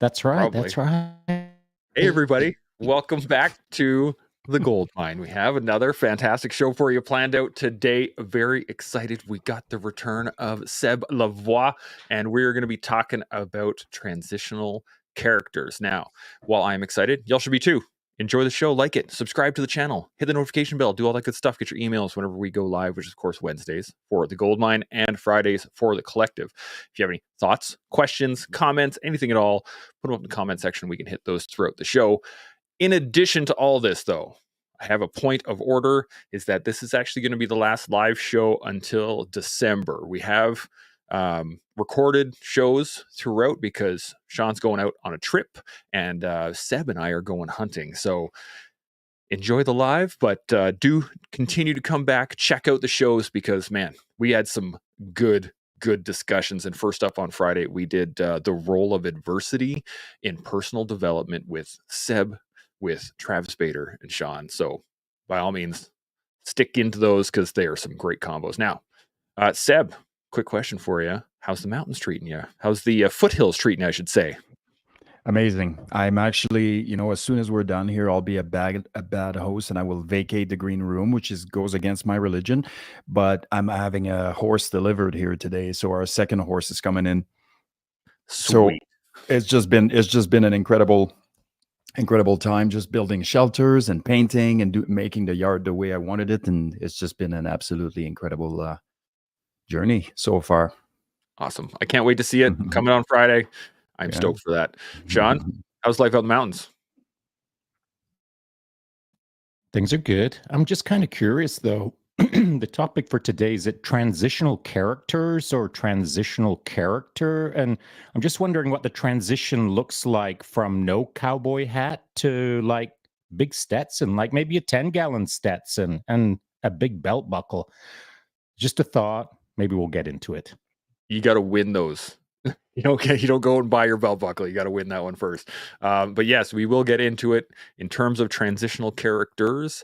That's right. Probably. That's right. Hey, everybody. Welcome back to The Gold Mine. We have another fantastic show for you planned out today. Very excited. We got the return of Seb Lavoie, and we're going to be talking about transitional characters. Now, while I'm excited, y'all should be too. Enjoy the show, like it, subscribe to the channel, hit the notification bell, do all that good stuff. Get your emails whenever we go live, which is, of course, Wednesdays for The Gold Mine and Fridays for The Collective. If you have any thoughts, questions, comments, anything at all, put them up in the comment section. We can hit those throughout the show. In addition to all this, though, I have a point of order, is that this is actually going to be the last live show until December. We have recorded shows throughout because Shaun's going out on a trip and Seb and I are going hunting. So enjoy the live, but do continue to come back, check out the shows because, man, we had some good discussions. And first up on Friday, we did the role of adversity in personal development with Seb, with Travis Bader and Shaun. So by all means, stick into those because they are some great combos. Now, Seb, quick question for you. How's the mountains treating you? How's the foothills treating you, I should say? Amazing. I'm actually, as soon as we're done here, I'll be a bad host and I will vacate the green room, which goes against my religion. But I'm having a horse delivered here today, so our second horse is coming in. Sweet. So it's just been an incredible time, just building shelters and painting and making the yard the way I wanted it, and it's just been an absolutely incredible journey so far. Awesome. I can't wait to see it coming on Friday. I'm stoked for that. Shaun, how's life out in the mountains? Things are good. I'm just kind of curious, though. The topic for today, is it transitional characters or transitional character? And I'm just wondering what the transition looks like from no cowboy hat to like big Stetson, like maybe a 10-gallon Stetson and a big belt buckle. Just a thought. Maybe we'll get into it. You got to win those. You don't go and buy your belt buckle. You got to win that one first. But yes, we will get into it in terms of transitional characters.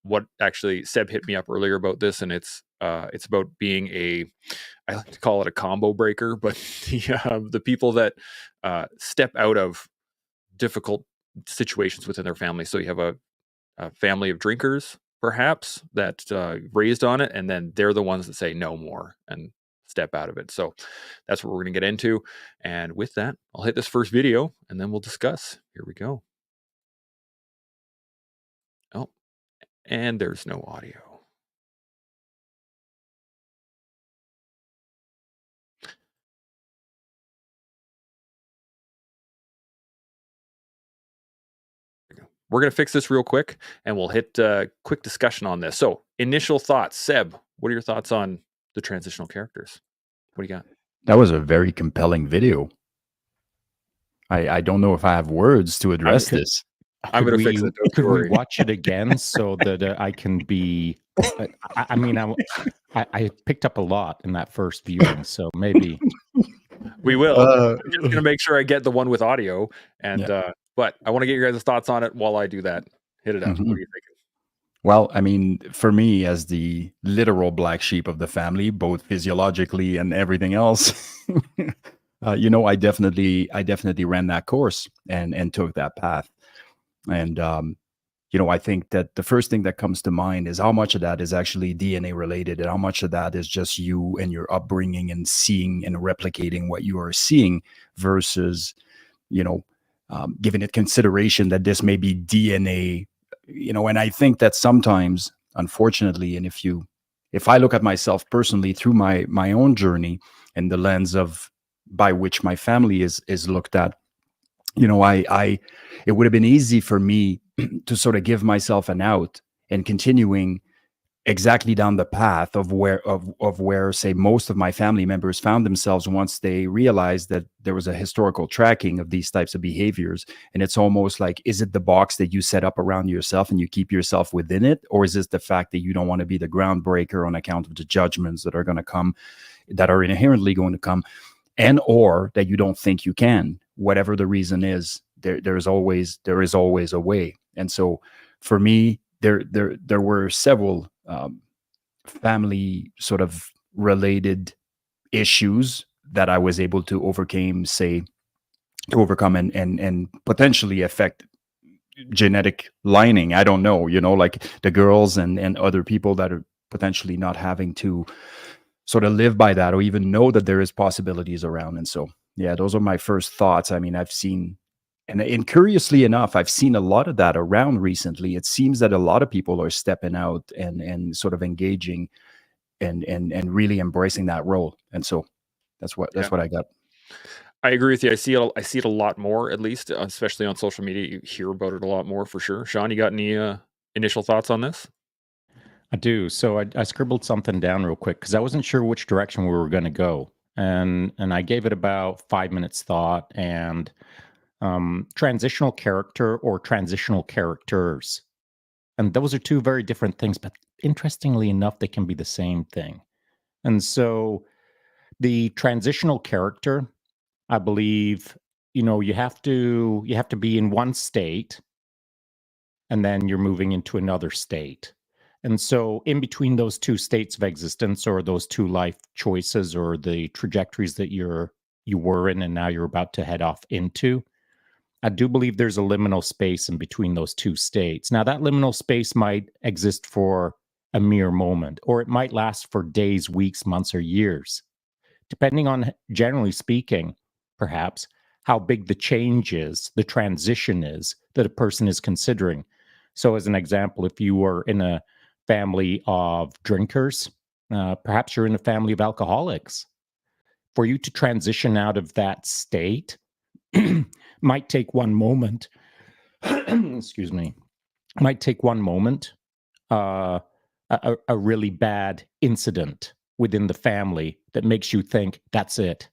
What actually Seb hit me up earlier about this, and it's about being I like to call it a combo breaker, but the people that step out of difficult situations within their family. So you have a family of drinkers, perhaps, that raised on it, and then they're the ones that say no more and step out of it. So that's what we're going to get into. And with that, I'll hit this first video and then we'll discuss. Here we go. Oh, and there's no audio. We're going to fix this real quick and we'll hit a quick discussion on this. So initial thoughts. Seb, what are your thoughts on the transitional characters? What do you got? That was a very compelling video. I don't know if I have words to address this. I'm going to fix it. Could we watch it again so that I can be? I picked up a lot in that first viewing, so maybe we will. I'm just going to make sure I get the one with audio, and but I want to get your guys' thoughts on it while I do that. Hit it up. What are you thinking? Well, I mean, for me, as the literal black sheep of the family, both physiologically and everything else, I definitely ran that course and took that path. And, I think that the first thing that comes to mind is how much of that is actually DNA related and how much of that is just you and your upbringing and seeing and replicating what you are seeing versus, giving it consideration that this may be DNA, and I think that sometimes, unfortunately, and if I look at myself personally through my own journey and the lens by which my family is looked at, it would have been easy for me to sort of give myself an out and continuing exactly down the path of where say most of my family members found themselves once they realized that there was a historical tracking of these types of behaviors. And it's almost like, is it the box that you set up around yourself and you keep yourself within it? Or is this the fact that you don't want to be the groundbreaker on account of the judgments that are going to come, that are inherently going to come, and or that you don't think you can? Whatever the reason is, there is always a way. And so for me, there were several family sort of related issues that I was able to overcome, say, to overcome and potentially affect genetic lining. I don't know, like the girls and other people that are potentially not having to sort of live by that or even know that there is possibilities around. And so, yeah, those are my first thoughts. I mean, I've seen, and curiously enough, I've seen a lot of that around recently. It seems that a lot of people are stepping out and sort of engaging and really embracing that role. And so that's what I got. I agree with you. I see it a lot more, at least, especially on social media. You hear about it a lot more for sure. Shaun, you got any initial thoughts on this? I do. So I scribbled something down real quick because I wasn't sure which direction we were going to go, and I gave it about 5 minutes thought. And transitional character or transitional characters, and those are two very different things. But interestingly enough, they can be the same thing. And so the transitional character, I believe, you have to be in one state, and then you're moving into another state. And so in between those two states of existence, or those two life choices, or the trajectories that you were in and now you're about to head off into, I do believe there's a liminal space in between those two states. Now, that liminal space might exist for a mere moment, or it might last for days, weeks, months, or years, depending on, generally speaking, perhaps, how big the change is, the transition is that a person is considering. So, as an example, if you were in a family of drinkers, perhaps you're in a family of alcoholics. For you to transition out of that state might take one moment. Excuse me. Might take one moment, a really bad incident within the family that makes you think, that's it.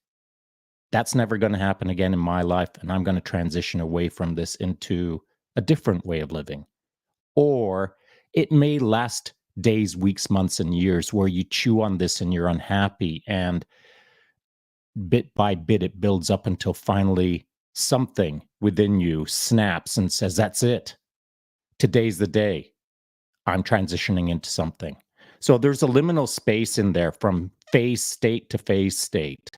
That's never going to happen again in my life, and I'm going to transition away from this into a different way of living. Or it may last days, weeks, months, and years where you chew on this and you're unhappy, and bit by bit it builds up until finally something within you snaps and says, that's it. Today's the day. I'm transitioning into something. So there's a liminal space in there from phase state to phase state.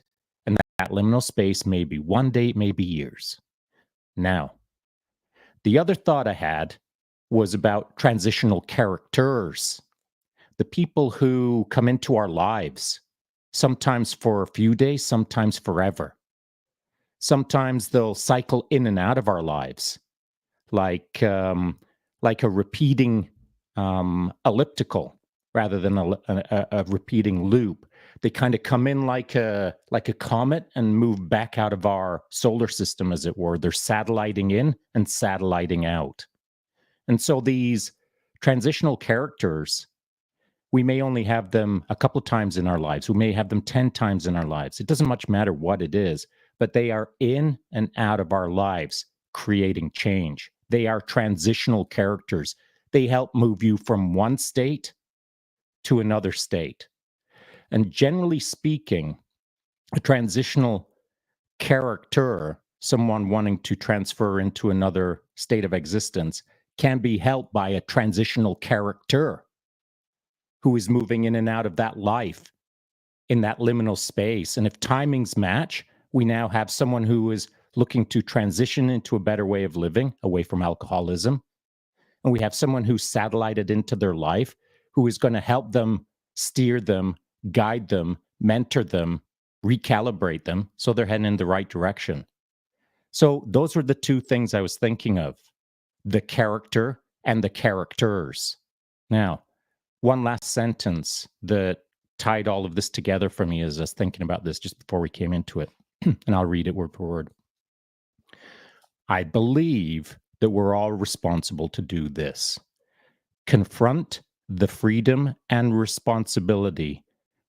And that liminal space may be one day, maybe years. Now, the other thought I had was about transitional characters, the people who come into our lives, sometimes for a few days, sometimes forever. Sometimes they'll cycle in and out of our lives, like a repeating elliptical rather than a repeating loop. They kind of come in like a comet and move back out of our solar system, as it were. They're satelliting in and satelliting out. And so these transitional characters, we may only have them a couple times in our lives. We may have them 10 times in our lives. It doesn't much matter what it is, but they are in and out of our lives, creating change. They are transitional characters. They help move you from one state to another state. And generally speaking, a transitional character, someone wanting to transfer into another state of existence, can be helped by a transitional character who is moving in and out of that life in that liminal space. And if timings match, we now have someone who is looking to transition into a better way of living, away from alcoholism. And we have someone who's satellited into their life, who is going to help them, steer them, guide them, mentor them, recalibrate them so they're heading in the right direction. So those were the two things I was thinking of, the character and the characters. Now, one last sentence that tied all of this together for me as I was thinking about this just before we came into it, and I'll read it word for word. I believe that we're all responsible to do this. Confront the freedom and responsibility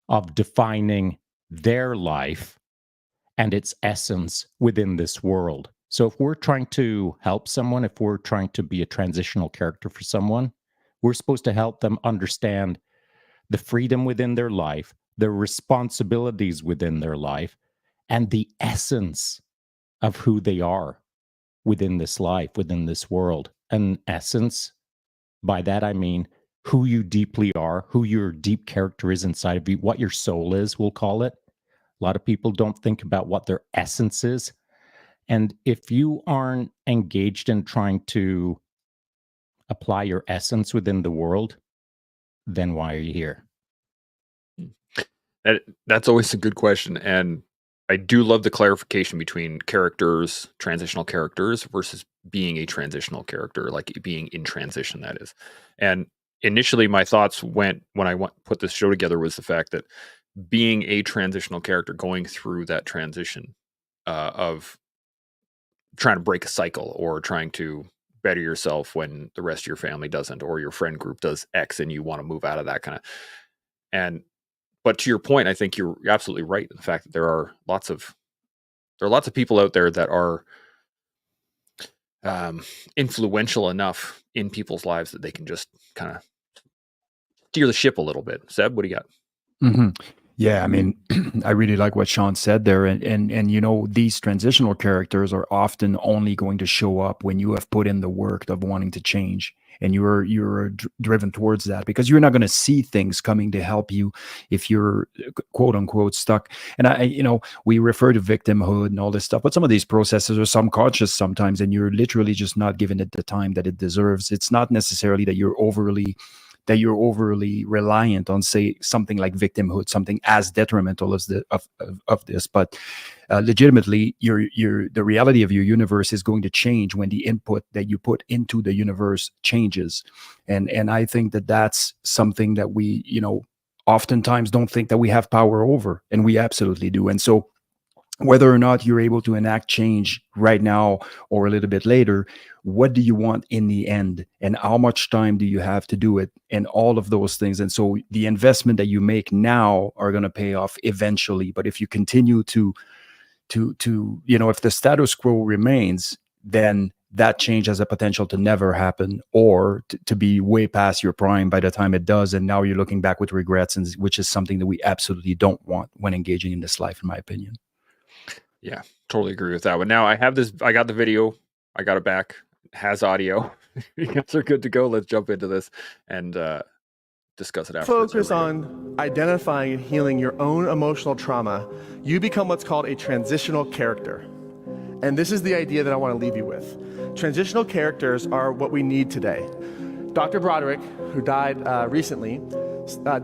of defining their life and its essence within this world. So if we're trying to help someone, if we're trying to be a transitional character for someone, we're supposed to help them understand the freedom within their life, the responsibilities within their life, and the essence of who they are within this life, within this world. An essence, by that I mean who you deeply are, who your deep character is inside of you, what your soul is, we'll call it. A lot of people don't think about what their essence is. And if you aren't engaged in trying to apply your essence within the world, then why are you here? That's always a good question, and I do love the clarification between characters, transitional characters, versus being a transitional character, like being in transition. That is, and initially my thoughts went when I put this show together was the fact that being a transitional character, going through that transition of trying to break a cycle or trying to better yourself when the rest of your family doesn't, or your friend group does X and you want to move out of that kind of. And but to your point, I think you're absolutely right in the fact that there are lots of people out there that are influential enough in people's lives that they can just kind of steer the ship a little bit. Seb, what do you got? hmm Yeah, I mean, I really like what Sean said there, and you know, these transitional characters are often only going to show up when you have put in the work of wanting to change, and you're driven towards that, because you're not going to see things coming to help you if you're quote unquote stuck. And you know, we refer to victimhood and all this stuff, but some of these processes are subconscious sometimes, and you're literally just not giving it the time that it deserves. It's not necessarily that you're overly reliant on, say, something like victimhood, something as detrimental as of this, but legitimately, the reality of your universe is going to change when the input that you put into the universe changes, and I think that that's something that we, you know, oftentimes don't think that we have power over, and we absolutely do. And so, whether or not you're able to enact change right now or a little bit later, what do you want in the end, and how much time do you have to do it, and all of those things. And so the investment that you make now are going to pay off eventually. But if you continue to you know, if the status quo remains, then that change has a potential to never happen, or to be way past your prime by the time it does, and now you're looking back with regrets, and which is something that we absolutely don't want when engaging in this life, in my opinion. Yeah, totally agree with that one. Now I have this. I got the video. I got it back. It has audio. You guys are good to go. Let's jump into this and discuss it after. Focus on identifying and healing your own emotional trauma, you become what's called a transitional character. And this is the idea that I want to leave you with. Transitional characters are what we need today. Dr. Broderick, who died recently,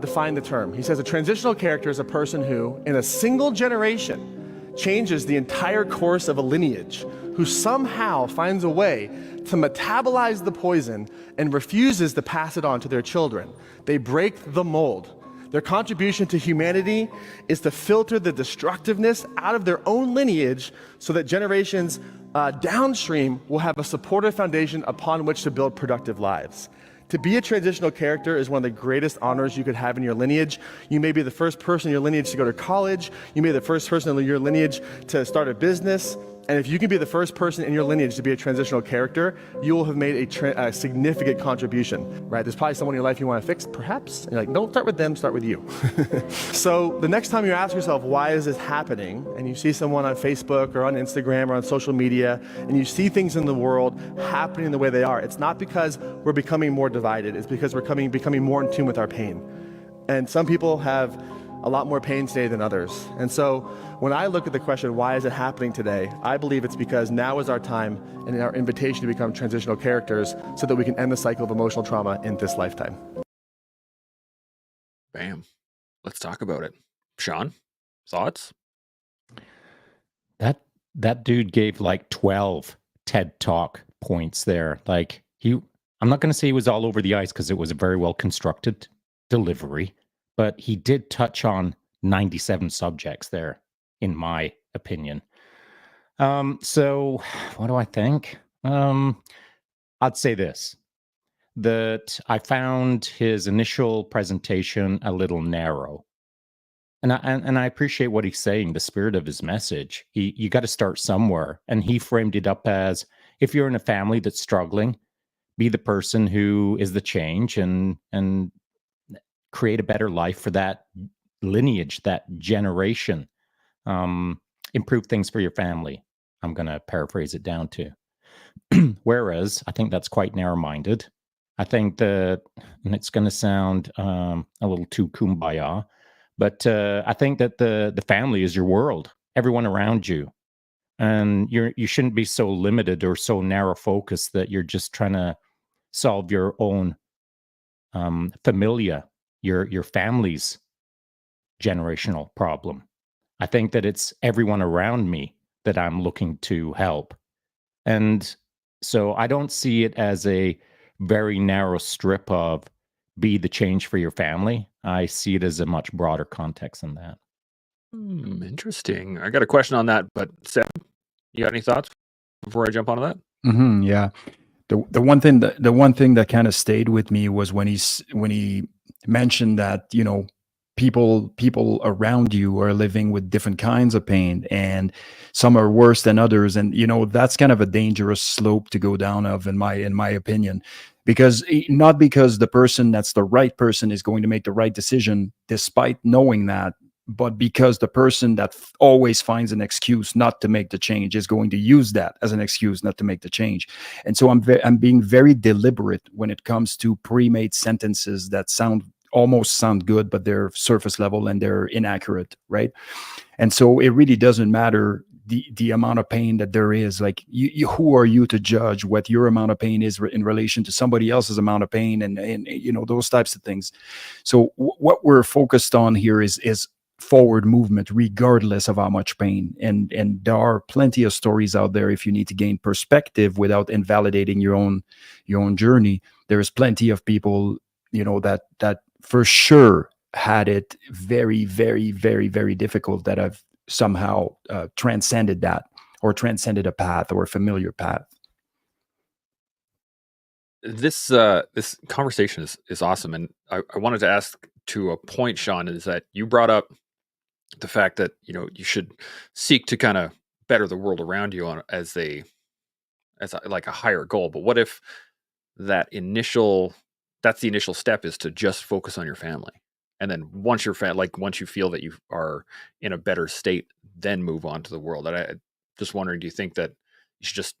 defined the term. He says a transitional character is a person who, in a single generation, changes the entire course of a lineage, who somehow finds a way to metabolize the poison and refuses to pass it on to their children. They break the mold. Their contribution to humanity is to filter the destructiveness out of their own lineage so that generations downstream will have a supportive foundation upon which to build productive lives. To be a transitional character is one of the greatest honors you could have in your lineage. You may be the first person in your lineage to go to college. You may be the first person in your lineage to start a business. And if you can be the first person in your lineage to be a transitional character, you will have made a significant contribution, right? There's probably someone in your life you want to fix, perhaps. And you're like, don't start with them, start with you. So the next time you ask yourself, why is this happening? And you see someone on Facebook or on Instagram or on social media, and you see things in the world happening the way they are, it's not because we're becoming more divided. It's because we're becoming more in tune with our pain. And some people have a lot more pain today than others. And so when I look at the question, why is it happening today? I believe it's because now is our time and our invitation to become transitional characters so that we can end the cycle of emotional trauma in this lifetime. Bam. Let's talk about it. Sean, thoughts? That dude gave like 12 TED Talk points there. Like I'm not going to say he was all over the ice because it was a very well constructed delivery, but he did touch on 97 subjects there, in my opinion. So what do I think? I'd say this, that I found his initial presentation a little narrow. And I appreciate what he's saying, the spirit of his message. You got to start somewhere. And he framed it up as, if you're in a family that's struggling, be the person who is the change and create a better life for that lineage, that generation. Improve things for your family. I'm going to paraphrase it down to. Whereas I think that's quite narrow-minded. I think and it's going to sound a little too kumbaya, but I think that the family is your world. Everyone around you And you shouldn't be so limited or so narrow focused that you're just trying to solve your own familia, your family's generational problem. I think that it's everyone around me that I'm looking to help. And so I don't see it as a very narrow strip of be the change for your family. I see it as a much broader context than that. Interesting. I got a question on that, but Seb, you got any thoughts before I jump onto that? Yeah. The one thing that kind of stayed with me was when he mentioned that, people around you are living with different kinds of pain, and some are worse than others, and that's kind of a dangerous slope to go down of, in my opinion, because not because the person that's the right person is going to make the right decision despite knowing that, but because the person that always finds an excuse not to make the change is going to use that as an excuse not to make the change. And so I'm being very deliberate when it comes to pre-made sentences that almost sound good, but they're surface level and they're inaccurate, right? And so it really doesn't matter the amount of pain that there is. Like, who are you to judge what your amount of pain is in relation to somebody else's amount of pain, and those types of things. So what we're focused on here is forward movement regardless of how much pain, and there are plenty of stories out there. If you need to gain perspective without invalidating your own journey, there's plenty of people that for sure had it very, very, very, very difficult, that have somehow transcended that, or transcended a path or a familiar path. This conversation is awesome, and I wanted to ask to a point, Shaun, is that you brought up the fact that you should seek to kind of better the world around you as like a higher goal. But what if that's the initial step is to just focus on your family, and then once you feel that you are in a better state, then move on to the world? And I just wondering, do you think that you should just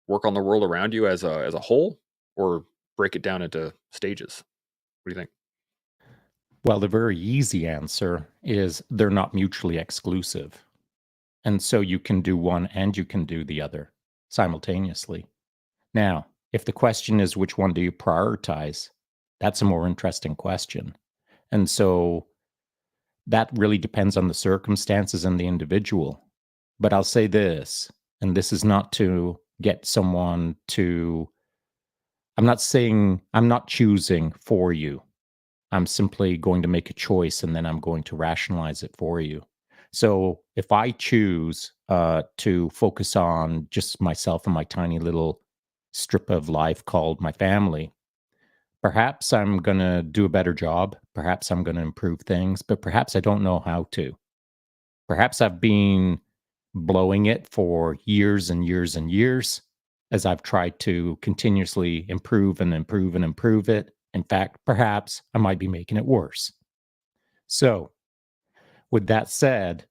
work on the world around you as a whole, or break it down into stages? What do you think? Well, the very easy answer is they're not mutually exclusive. And so you can do one and you can do the other simultaneously. Now, if the question is which one do you prioritize, that's a more interesting question. And so that really depends on the circumstances and the individual. But I'll say this, and this is not to get someone to, I'm not choosing for you. I'm simply going to make a choice, and then I'm going to rationalize it for you. So if I choose to focus on just myself and my tiny little strip of life called my family, perhaps I'm going to do a better job. Perhaps I'm going to improve things, but perhaps I don't know how to. Perhaps I've been blowing it for years and years and years as I've tried to continuously improve and improve and improve it. In fact, perhaps I might be making it worse. So, with that said,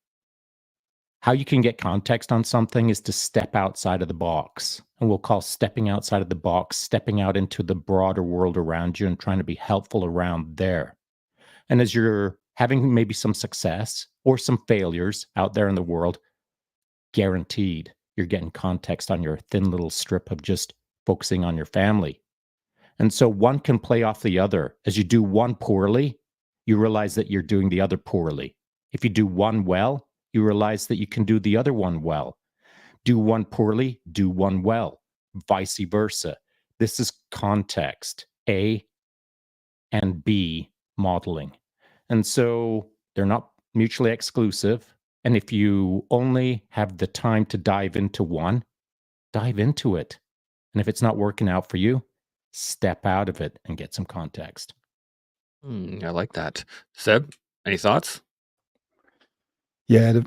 how you can get context on something is to step outside of the box. And we'll call stepping outside of the box, stepping out into the broader world around you and trying to be helpful around there. And as you're having maybe some success or some failures out there in the world, guaranteed you're getting context on your thin little strip of just focusing on your family. And so one can play off the other. As you do one poorly, you realize that you're doing the other poorly. If you do one well, you realize that you can do the other one well. Do one poorly, do one well, vice versa. This is context, A and B modeling. And so they're not mutually exclusive. And if you only have the time to dive into one, dive into it. And if it's not working out for you, step out of it and get some context. I like that. Seb, any thoughts? Yeah,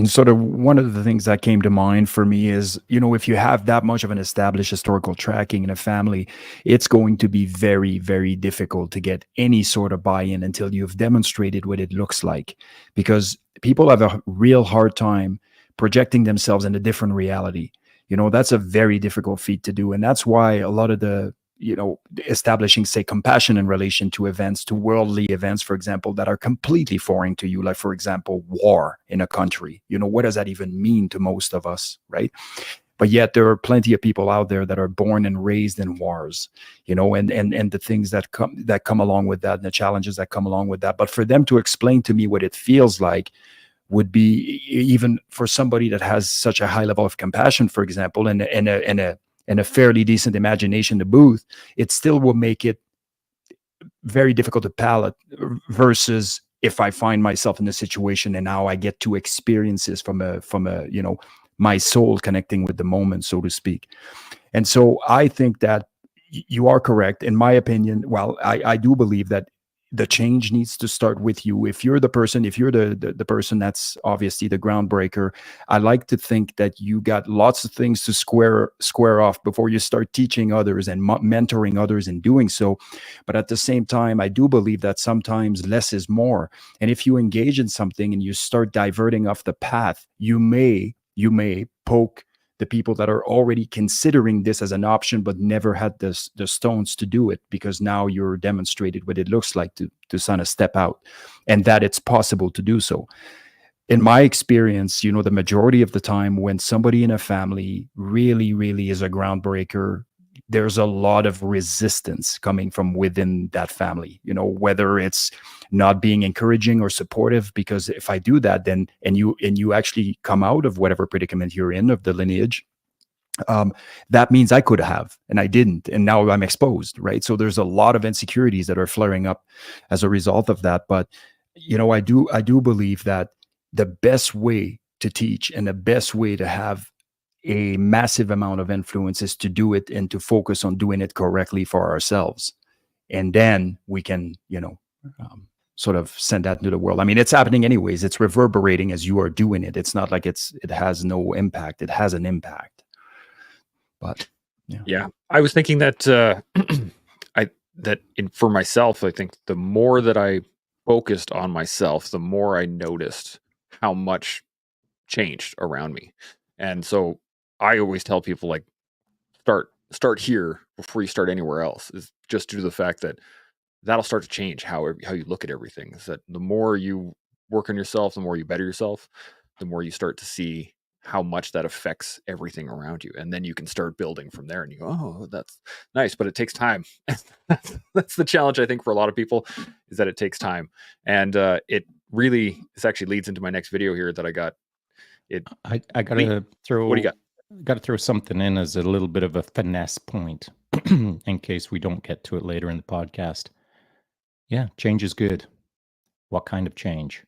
sort of one of the things that came to mind for me is, if you have that much of an established historical tracking in a family, it's going to be very, very difficult to get any sort of buy-in until you've demonstrated what it looks like, because people have a real hard time projecting themselves in a different reality. That's a very difficult feat to do. And that's why a lot of the establishing, say, compassion in relation to events, to worldly events, for example, that are completely foreign to you. Like, for example, war in a country. What does that even mean to most of us, right? But yet there are plenty of people out there that are born and raised in wars, and the things that come along with that, and the challenges that come along with that. But for them to explain to me what it feels like would be, even for somebody that has such a high level of compassion, for example, and a fairly decent imagination to boot, it still will make it very difficult to palate, versus if I find myself in a situation and now I get to experience this from a my soul connecting with the moment, so to speak. And so I think that you are correct. In my opinion, well, I do believe that the change needs to start with you. If you're the person that's obviously the groundbreaker, I like to think that you got lots of things to square off before you start teaching others and mentoring others in doing so. But at the same time, I do believe that sometimes less is more. And if you engage in something and you start diverting off the path, you may poke the people that are already considering this as an option, but never had the stones to do it, because now you're demonstrated what it looks like to kind of step out, and that it's possible to do so. In my experience, the majority of the time when somebody in a family really, really is a groundbreaker, there's a lot of resistance coming from within that family, whether it's not being encouraging or supportive, because if I do that, then, and you actually come out of whatever predicament you're in, of the lineage, that means I could have, and I didn't, and now I'm exposed, right? So there's a lot of insecurities that are flaring up as a result of that. But, I do believe that the best way to teach and the best way to have a massive amount of influence is to do it and to focus on doing it correctly for ourselves. And then we can, sort of send that into the world. I mean, it's happening anyways. It's reverberating as you are doing it. It's not like it has no impact. It has an impact. But yeah, I was thinking that for myself, I think the more that I focused on myself, the more I noticed how much changed around me. And so I always tell people, like, start here before you start anywhere else, is just due to the fact that that'll start to change how you look at everything. Is that the more you work on yourself, the more you better yourself, the more you start to see how much that affects everything around you. And then you can start building from there, and you go, oh, that's nice, but it takes time. That's the challenge, I think, for a lot of people, is that it takes time. And this actually leads into my next video here that I got. I gotta throw. What do you got? Got to throw something in as a little bit of a finesse point in case we don't get to it later in the podcast. Yeah, change is good. What kind of change?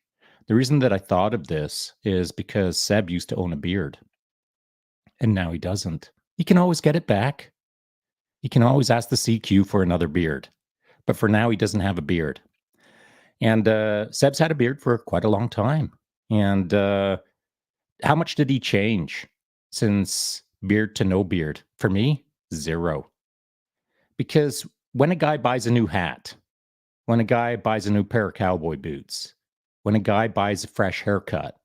The reason that I thought of this is because Seb used to own a beard, and now he doesn't. He can always get it back. He can always ask the CQ for another beard, but for now he doesn't have a beard. And Seb's had a beard for quite a long time. And how much did he change since beard to no beard? For me, 0. Because when a guy buys a new hat, when a guy buys a new pair of cowboy boots, when a guy buys a fresh haircut,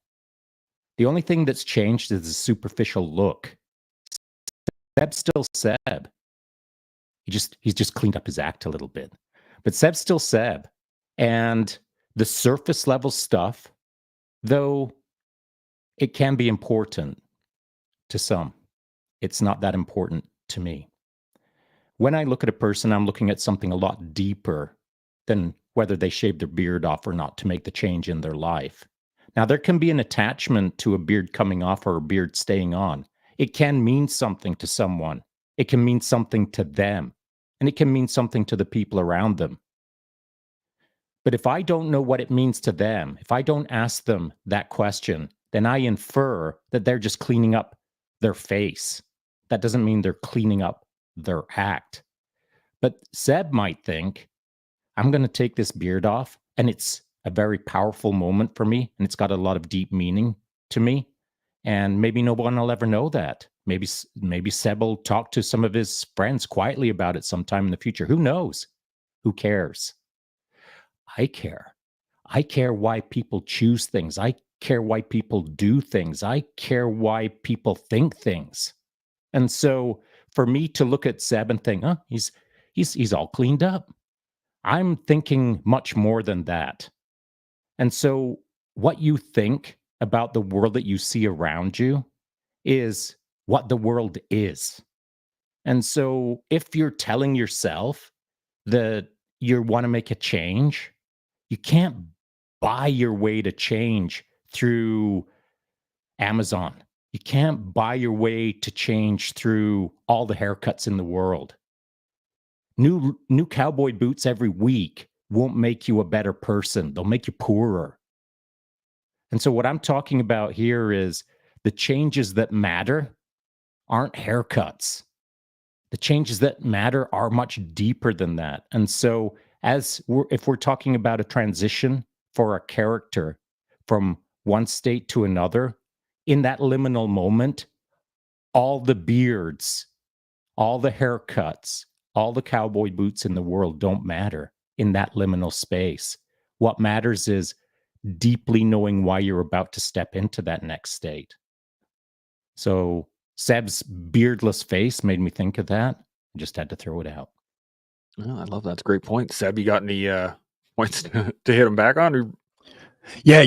the only thing that's changed is the superficial look. Seb's still Seb. He's just cleaned up his act a little bit. But Seb's still Seb. And the surface level stuff, though it can be important to some, it's not that important to me. When I look at a person, I'm looking at something a lot deeper than whether they shave their beard off or not to make the change in their life. Now, there can be an attachment to a beard coming off or a beard staying on. It can mean something to someone. It can mean something to them. And it can mean something to the people around them. But if I don't know what it means to them, if I don't ask them that question, then I infer that they're just cleaning up their face. That doesn't mean they're cleaning up their act. But Seb might think, I'm going to take this beard off, and it's a very powerful moment for me, and it's got a lot of deep meaning to me. And maybe no one will ever know that. Maybe Seb will talk to some of his friends quietly about it sometime in the future. Who knows? Who cares? I care. I care why people choose things. I care why people do things. I care why people think things. And so for me to look at Seb and think, he's he's all cleaned up. I'm thinking much more than that. And so what you think about the world that you see around you is what the world is. And so if you're telling yourself that you want to make a change, you can't buy your way to change through Amazon. You can't buy your way to change through all the haircuts in the world. New cowboy boots every week won't make you a better person. They'll make you poorer. And so what I'm talking about here is the changes that matter aren't haircuts. The changes that matter are much deeper than that. And so if we're talking about a transition for a character from one state to another, in that liminal moment, all the beards, all the haircuts, all the cowboy boots in the world don't matter in that liminal space. What matters is deeply knowing why you're about to step into that next state. So Seb's beardless face made me think of that. I just had to throw it out. Oh, I love that. That's a great point. Seb, you got any points to hit him back on? Or... Yeah,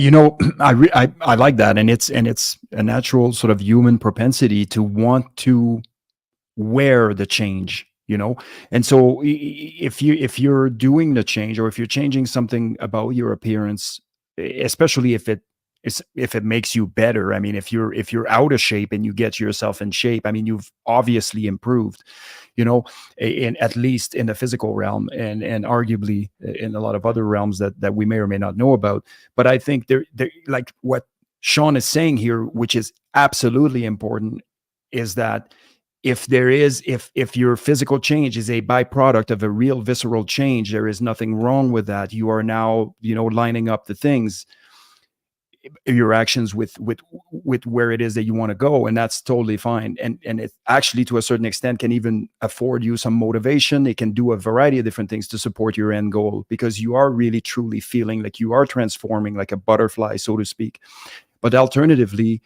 I like that, and it's a natural sort of human propensity to want to wear the change, and so if you're doing the change, or if you're changing something about your appearance, especially if it makes you better. I mean, if you're out of shape and you get yourself in shape, I mean, you've obviously improved, at least in the physical realm, and arguably in a lot of other realms that we may or may not know about. But I think they're like what Shaun is saying here, which is absolutely important, is that if your physical change is a byproduct of a real visceral change, there is nothing wrong with that. You are now, lining up the things, your actions with where it is that you want to go, and that's totally fine. And it actually, to a certain extent, can even afford you some motivation. It can do a variety of different things to support your end goal, because you are really truly feeling like you are transforming like a butterfly, so to speak. But alternatively,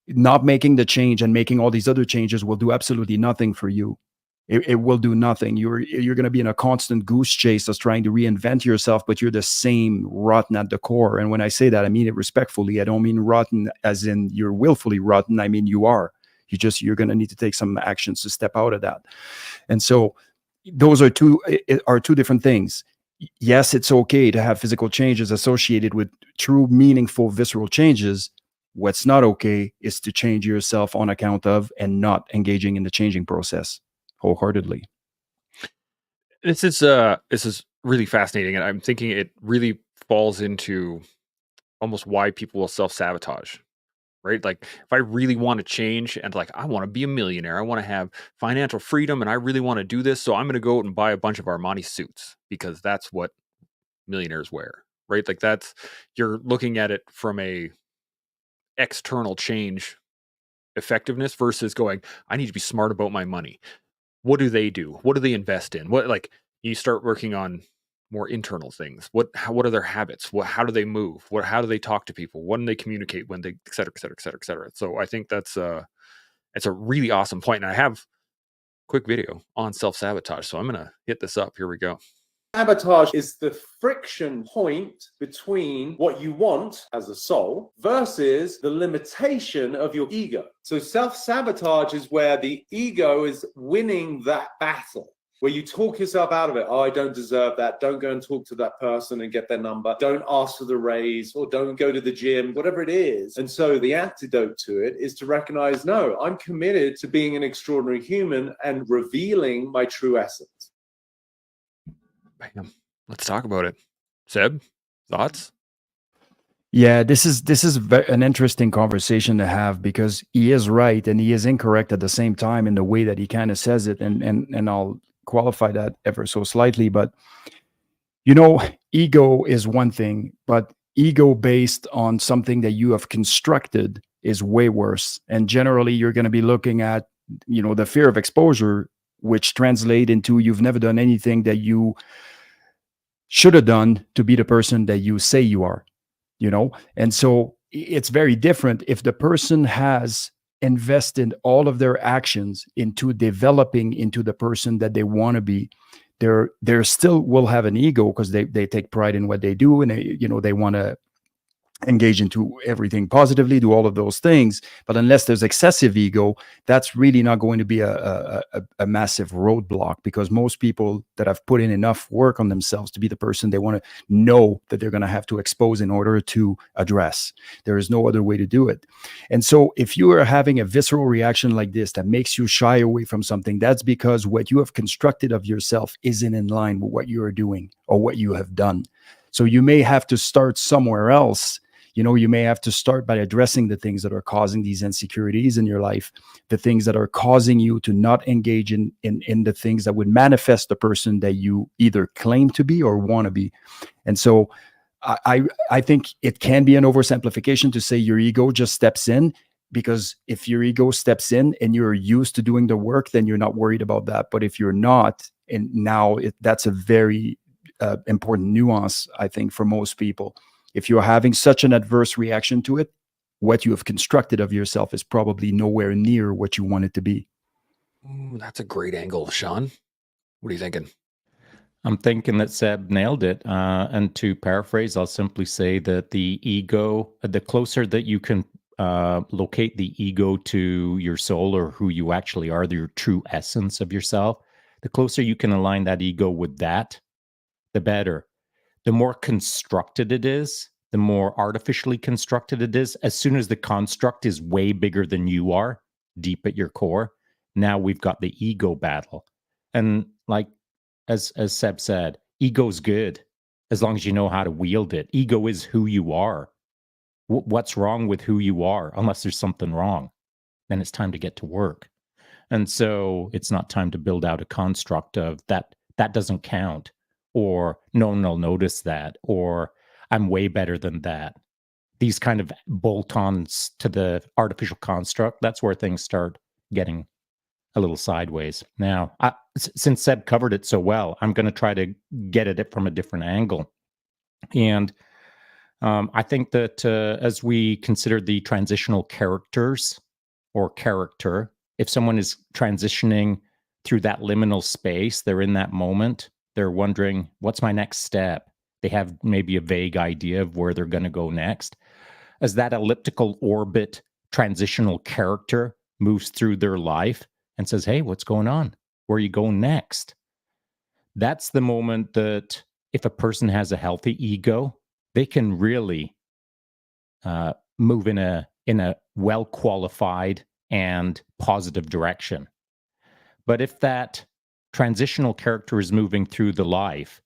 not making the change and making all these other changes will do absolutely nothing for you. It will do nothing. You're going to be in a constant goose chase of trying to reinvent yourself, but you're the same rotten at the core. And when I say that, I mean it respectfully. I don't mean rotten as in you're willfully rotten. I mean you are. You're going to need to take some actions to step out of that. And so those are two different things. Yes, it's okay to have physical changes associated with true, meaningful, visceral changes. What's not okay is to change yourself on account of and not engaging in the changing process wholeheartedly. This is really fascinating, and I'm thinking it really falls into almost why people will self-sabotage, right? Like, if I really want to change and like I want to be a millionaire, I want to have financial freedom, and I really want to do this, so I'm going to go out and buy a bunch of Armani suits because that's what millionaires wear, right? Like, that's, you're looking at it from a external change effectiveness versus going, I need to be smart about my money. What do they do? What do they invest in? What, like, you start working on more internal things. What are their habits? How do they move? How do they talk to people? When they communicate, when they, et cetera, et cetera, et cetera, et cetera. So I think it's a really awesome point. And I have a quick video on self-sabotage. So I'm going to hit this up. Here we go. Sabotage is the friction point between what you want as a soul versus the limitation of your ego. So self-sabotage is where the ego is winning that battle, where you talk yourself out of it. Oh, I don't deserve that. Don't go and talk to that person and get their number. Don't ask for the raise, or don't go to the gym, whatever it is. And so the antidote to it is to recognize, no, I'm committed to being an extraordinary human and revealing my true essence. Bam. Let's talk about it. Seb, thoughts? Yeah, this is an interesting conversation to have, because he is right and he is incorrect at the same time in the way that he kind of says it, and I'll qualify that ever so slightly. But ego is one thing, but ego based on something that you have constructed is way worse. And generally, you're going to be looking at the fear of exposure, which translate into you've never done anything that you should have done to be the person that you say you are, and so it's very different if the person has invested all of their actions into developing into the person that they want to be. they're still will have an ego because they take pride in what they do, and they want to engage into everything positively, do all of those things. But unless there's excessive ego, that's really not going to be a massive roadblock, because most people that have put in enough work on themselves to be the person they want to know that they're going to have to expose in order to address. There is no other way to do it. And so if you are having a visceral reaction like this that makes you shy away from something, that's because what you have constructed of yourself isn't in line with what you are doing or what you have done. So you may have to start somewhere else. You may have to start by addressing the things that are causing these insecurities in your life, the things that are causing you to not engage in the things that would manifest the person that you either claim to be or want to be. And so I think it can be an oversimplification to say your ego just steps in, because if your ego steps in and you're used to doing the work, then you're not worried about that. But if you're not, and now that's a very important nuance, I think, for most people. If you're having such an adverse reaction to it, what you have constructed of yourself is probably nowhere near what you want it to be. Ooh, that's a great angle, Shaun. What are you thinking? I'm thinking that Seb nailed it. And to paraphrase, I'll simply say that the ego, the closer that you can locate the ego to your soul, or who you actually are, your true essence of yourself, the closer you can align that ego with that, the better. The more constructed it is, the more artificially constructed it is. As soon as the construct is way bigger than you are, deep at your core, now we've got the ego battle. And like as Seb said, ego's good as long as you know how to wield it. Ego is who you are. What's wrong with who you are? Unless there's something wrong, then it's time to get to work. And so it's not time to build out a construct of that doesn't count, or no one will notice that, or I'm way better than that. These kind of bolt-ons to the artificial construct, that's where things start getting a little sideways. Now, since Seb covered it so well, I'm going to try to get at it from a different angle. And I think that as we consider the transitional characters or character, if someone is transitioning through that liminal space, they're in that moment, they're wondering, what's my next step? They have maybe a vague idea of where they're going to go next. As that elliptical orbit transitional character moves through their life and says, hey, what's going on? Where are you going next? That's the moment that if a person has a healthy ego, they can really move in a well-qualified and positive direction. But if that transitional character is moving through the life,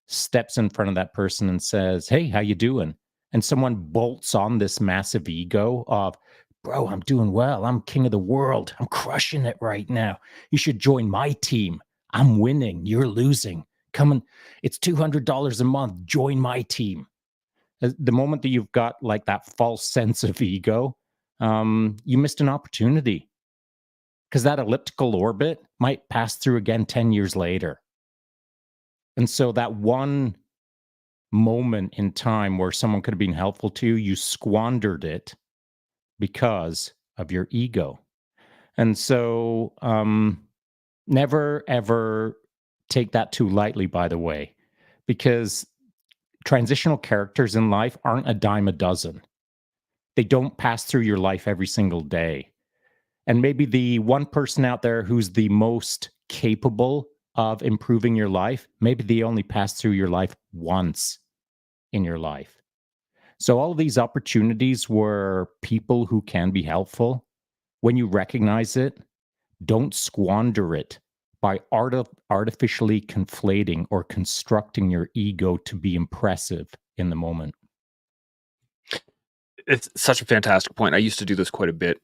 steps in front of that person and says, hey, how you doing? And someone bolts on this massive ego of, bro, I'm doing well. I'm king of the world. I'm crushing it right now. You should join my team. I'm winning. You're losing. Come on. It's $200 a month. Join my team. The moment that you've got like that false sense of ego, you missed an opportunity, because that elliptical orbit might pass through again 10 years later. And so that one moment in time where someone could have been helpful to you, you squandered it because of your ego. And so never, ever take that too lightly, by the way, because transitional characters in life aren't a dime a dozen. They don't pass through your life every single day. And maybe the one person out there who's the most capable of improving your life, maybe they only pass through your life once in your life. So all of these opportunities where people who can be helpful, when you recognize it, don't squander it by artificially conflating or constructing your ego to be impressive in the moment. It's such a fantastic point. I used to do this quite a bit.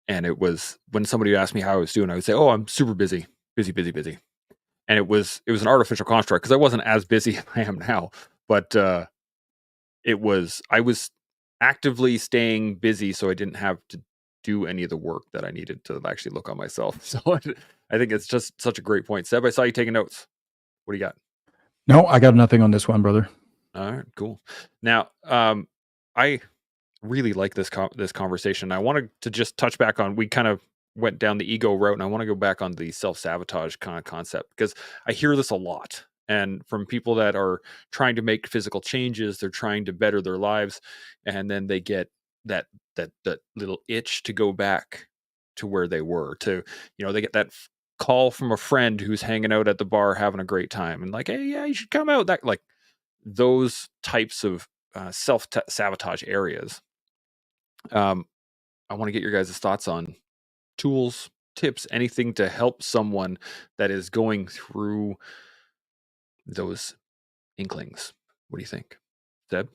And it was when somebody asked me how I was doing, I would say, oh, I'm super busy. And it was an artificial construct, because I wasn't as busy as I am now. But I was actively staying busy, so I didn't have to do any of the work that I needed to actually look on myself. So I think it's just such a great point. Seb, I saw you taking notes. What do you got? No, I got nothing on this one, brother. All right, cool. Now, I really like this conversation. I wanted to just touch back on, we kind of went down the ego route, and I want to go back on the self-sabotage kind of concept, because I hear this a lot. And from people that are trying to make physical changes, they're trying to better their lives, and then they get that little itch to go back to where they were. To, they get that call from a friend who's hanging out at the bar having a great time, and like, hey, yeah, you should come out. That, like, those types of self-sabotage areas. I want to get your guys' thoughts on tools, tips, anything to help someone that is going through those inklings. What do you think, Deb?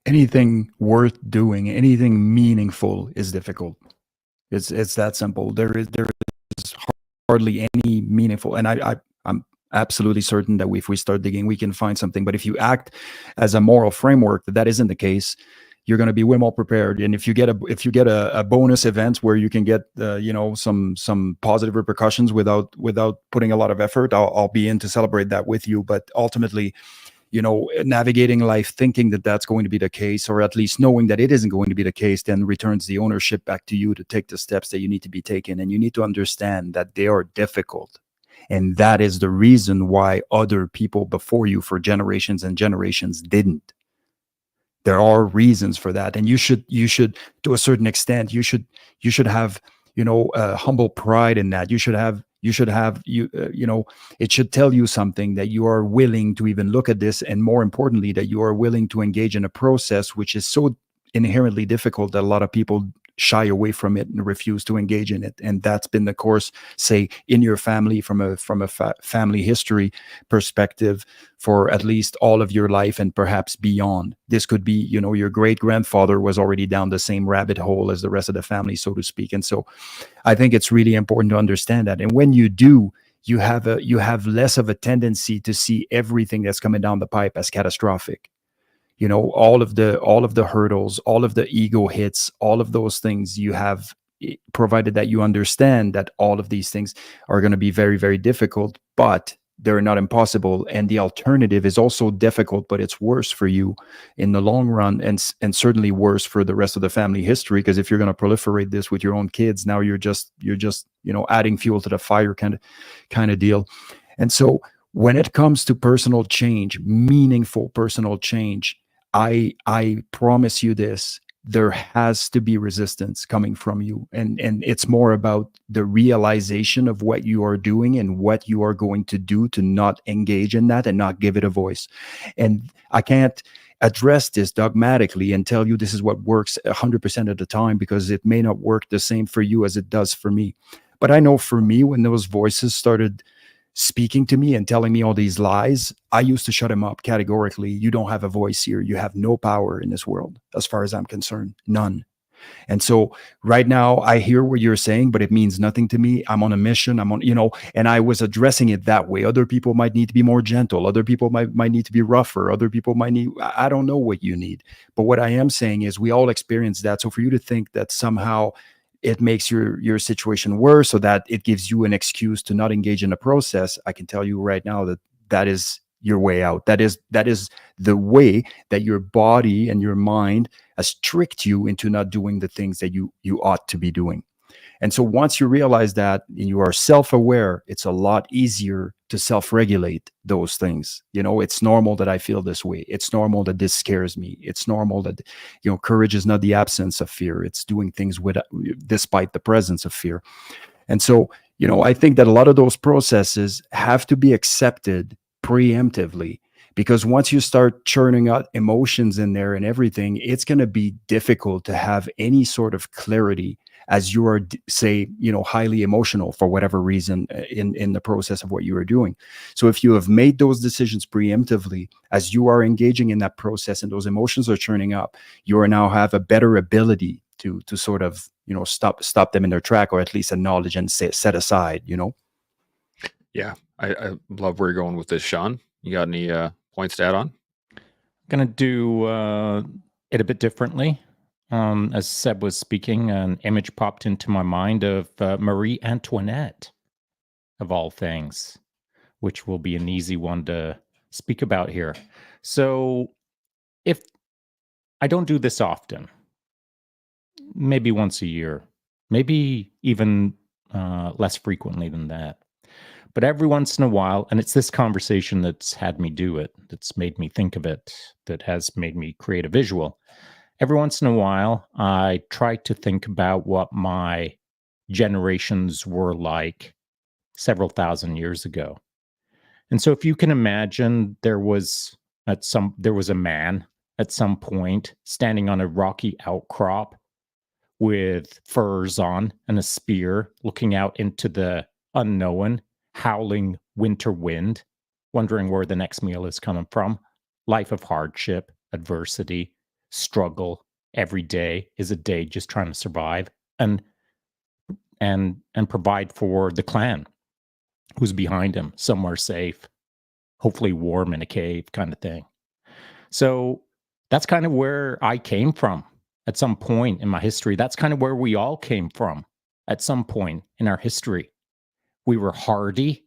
Anything worth doing, anything meaningful is difficult. It's that simple. There is hardly any meaningful, and I'm absolutely certain that if we start digging, we can find something. But if you act as a moral framework that isn't the case, you're going to be way more prepared. And if you get a bonus event where you can get some positive repercussions without putting a lot of effort, I'll be in to celebrate that with you. But ultimately, navigating life thinking that that's going to be the case, or at least knowing that it isn't going to be the case, then returns the ownership back to you to take the steps that you need to be taken. And you need to understand that they are difficult. And that is the reason why other people before you for generations and generations didn't. There are reasons for that. And you should, to a certain extent, you should have, humble pride in that. It should tell you something, that you are willing to even look at this, and more importantly, that you are willing to engage in a process which is so inherently difficult that a lot of people shy away from it and refuse to engage in it. And that's been the course, say, in your family, from a family history perspective, for at least all of your life and perhaps beyond. This could be, your great grandfather was already down the same rabbit hole as the rest of the family, so to speak. And so I think it's really important to understand that. And when you do, you have less of a tendency to see everything that's coming down the pipe as catastrophic. All of the hurdles, all of the ego hits, all of those things you have, provided that you understand that all of these things are going to be very, very difficult, but they're not impossible. And the alternative is also difficult, but it's worse for you in the long run, and certainly worse for the rest of the family history. Because if you're going to proliferate this with your own kids, now you're just adding fuel to the fire kind of deal. And so when it comes to personal change, meaningful personal change, I promise you this: there has to be resistance coming from you. And it's more about the realization of what you are doing and what you are going to do to not engage in that and not give it a voice. And I can't address this dogmatically and tell you this is what works 100% of the time, because it may not work the same for you as it does for me. But I know for me, when those voices started speaking to me and telling me all these lies, I used to shut him up categorically. You don't have a voice here. You have no power in this world, as far as I'm concerned. None. And so right now I hear what you're saying, but it means nothing to me. I'm on a mission. And I was addressing it that way. Other people might need to be more gentle. Other people might need to be rougher. Other people might need, I don't know what you need. But what I am saying is we all experience that. So for you to think that somehow it makes your situation worse, so that it gives you an excuse to not engage in the process, I can tell you right now that is your way out. That is the way that your body and your mind has tricked you into not doing the things that you ought to be doing. And so once you realize that and you are self-aware, it's a lot easier to self-regulate those things. It's normal that I feel this way. It's normal that this scares me. It's normal that, courage is not the absence of fear. It's doing things despite the presence of fear. And so, I think that a lot of those processes have to be accepted preemptively, because once you start churning out emotions in there and everything, it's going to be difficult to have any sort of clarity as you are, say, highly emotional for whatever reason in the process of what you are doing. So if you have made those decisions preemptively, as you are engaging in that process and those emotions are churning up, you are now have a better ability to sort of, stop them in their track, or at least acknowledge and set aside, Yeah, I love where you're going with this, Shaun. You got any points to add on? I'm going to do it a bit differently. As Seb was speaking, an image popped into my mind of Marie Antoinette, of all things, which will be an easy one to speak about here. So if I don't do this often, maybe once a year, maybe even less frequently than that. But every once in a while, and it's this conversation that's had me do it, that's made me think of it, that has made me create a visual. Every once in a while, I try to think about what my generations were like several thousand years ago. And so if you can imagine there was a man at some point standing on a rocky outcrop with furs on and a spear, looking out into the unknown, howling winter wind, wondering where the next meal is coming from. Life of hardship, adversity, struggle. Every day is a day just trying to survive and provide for the clan who's behind him, somewhere safe, hopefully warm in a cave, kind of thing. So that's kind of where I came from at some point in my history. That's kind of where we all came from at some point in our history. We were hardy.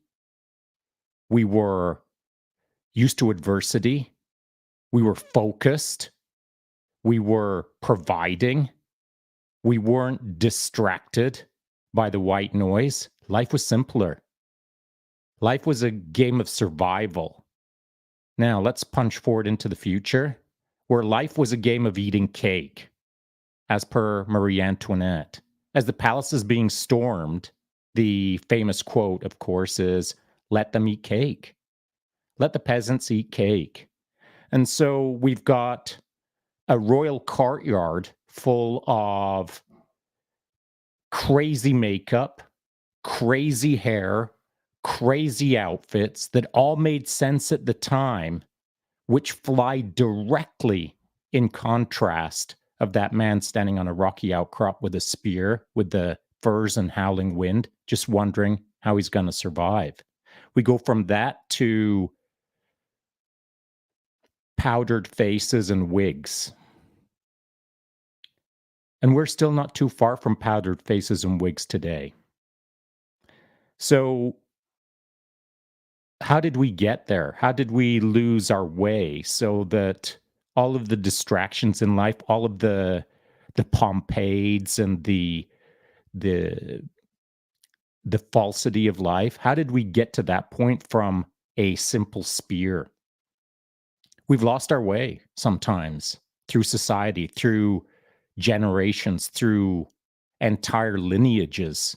We were used to adversity. We were focused. We were providing. We weren't distracted by the white noise. Life was simpler. Life was a game of survival. Now let's punch forward into the future, where life was a game of eating cake, as per Marie Antoinette. As the palace is being stormed, the famous quote, of course, is, "Let them eat cake. Let the peasants eat cake." And so we've got a royal courtyard full of crazy makeup, crazy hair, crazy outfits that all made sense at the time, which fly directly in contrast of that man standing on a rocky outcrop with a spear, with the furs and howling wind, just wondering how he's going to survive. We go from that to powdered faces and wigs. And we're still not too far from powdered faces and wigs today. So how did we get there? How did we lose our way so that all of the distractions in life, all of the Pompeids and the falsity of life, how did we get to that point from a simple spear? We've lost our way sometimes through society, through generations, through entire lineages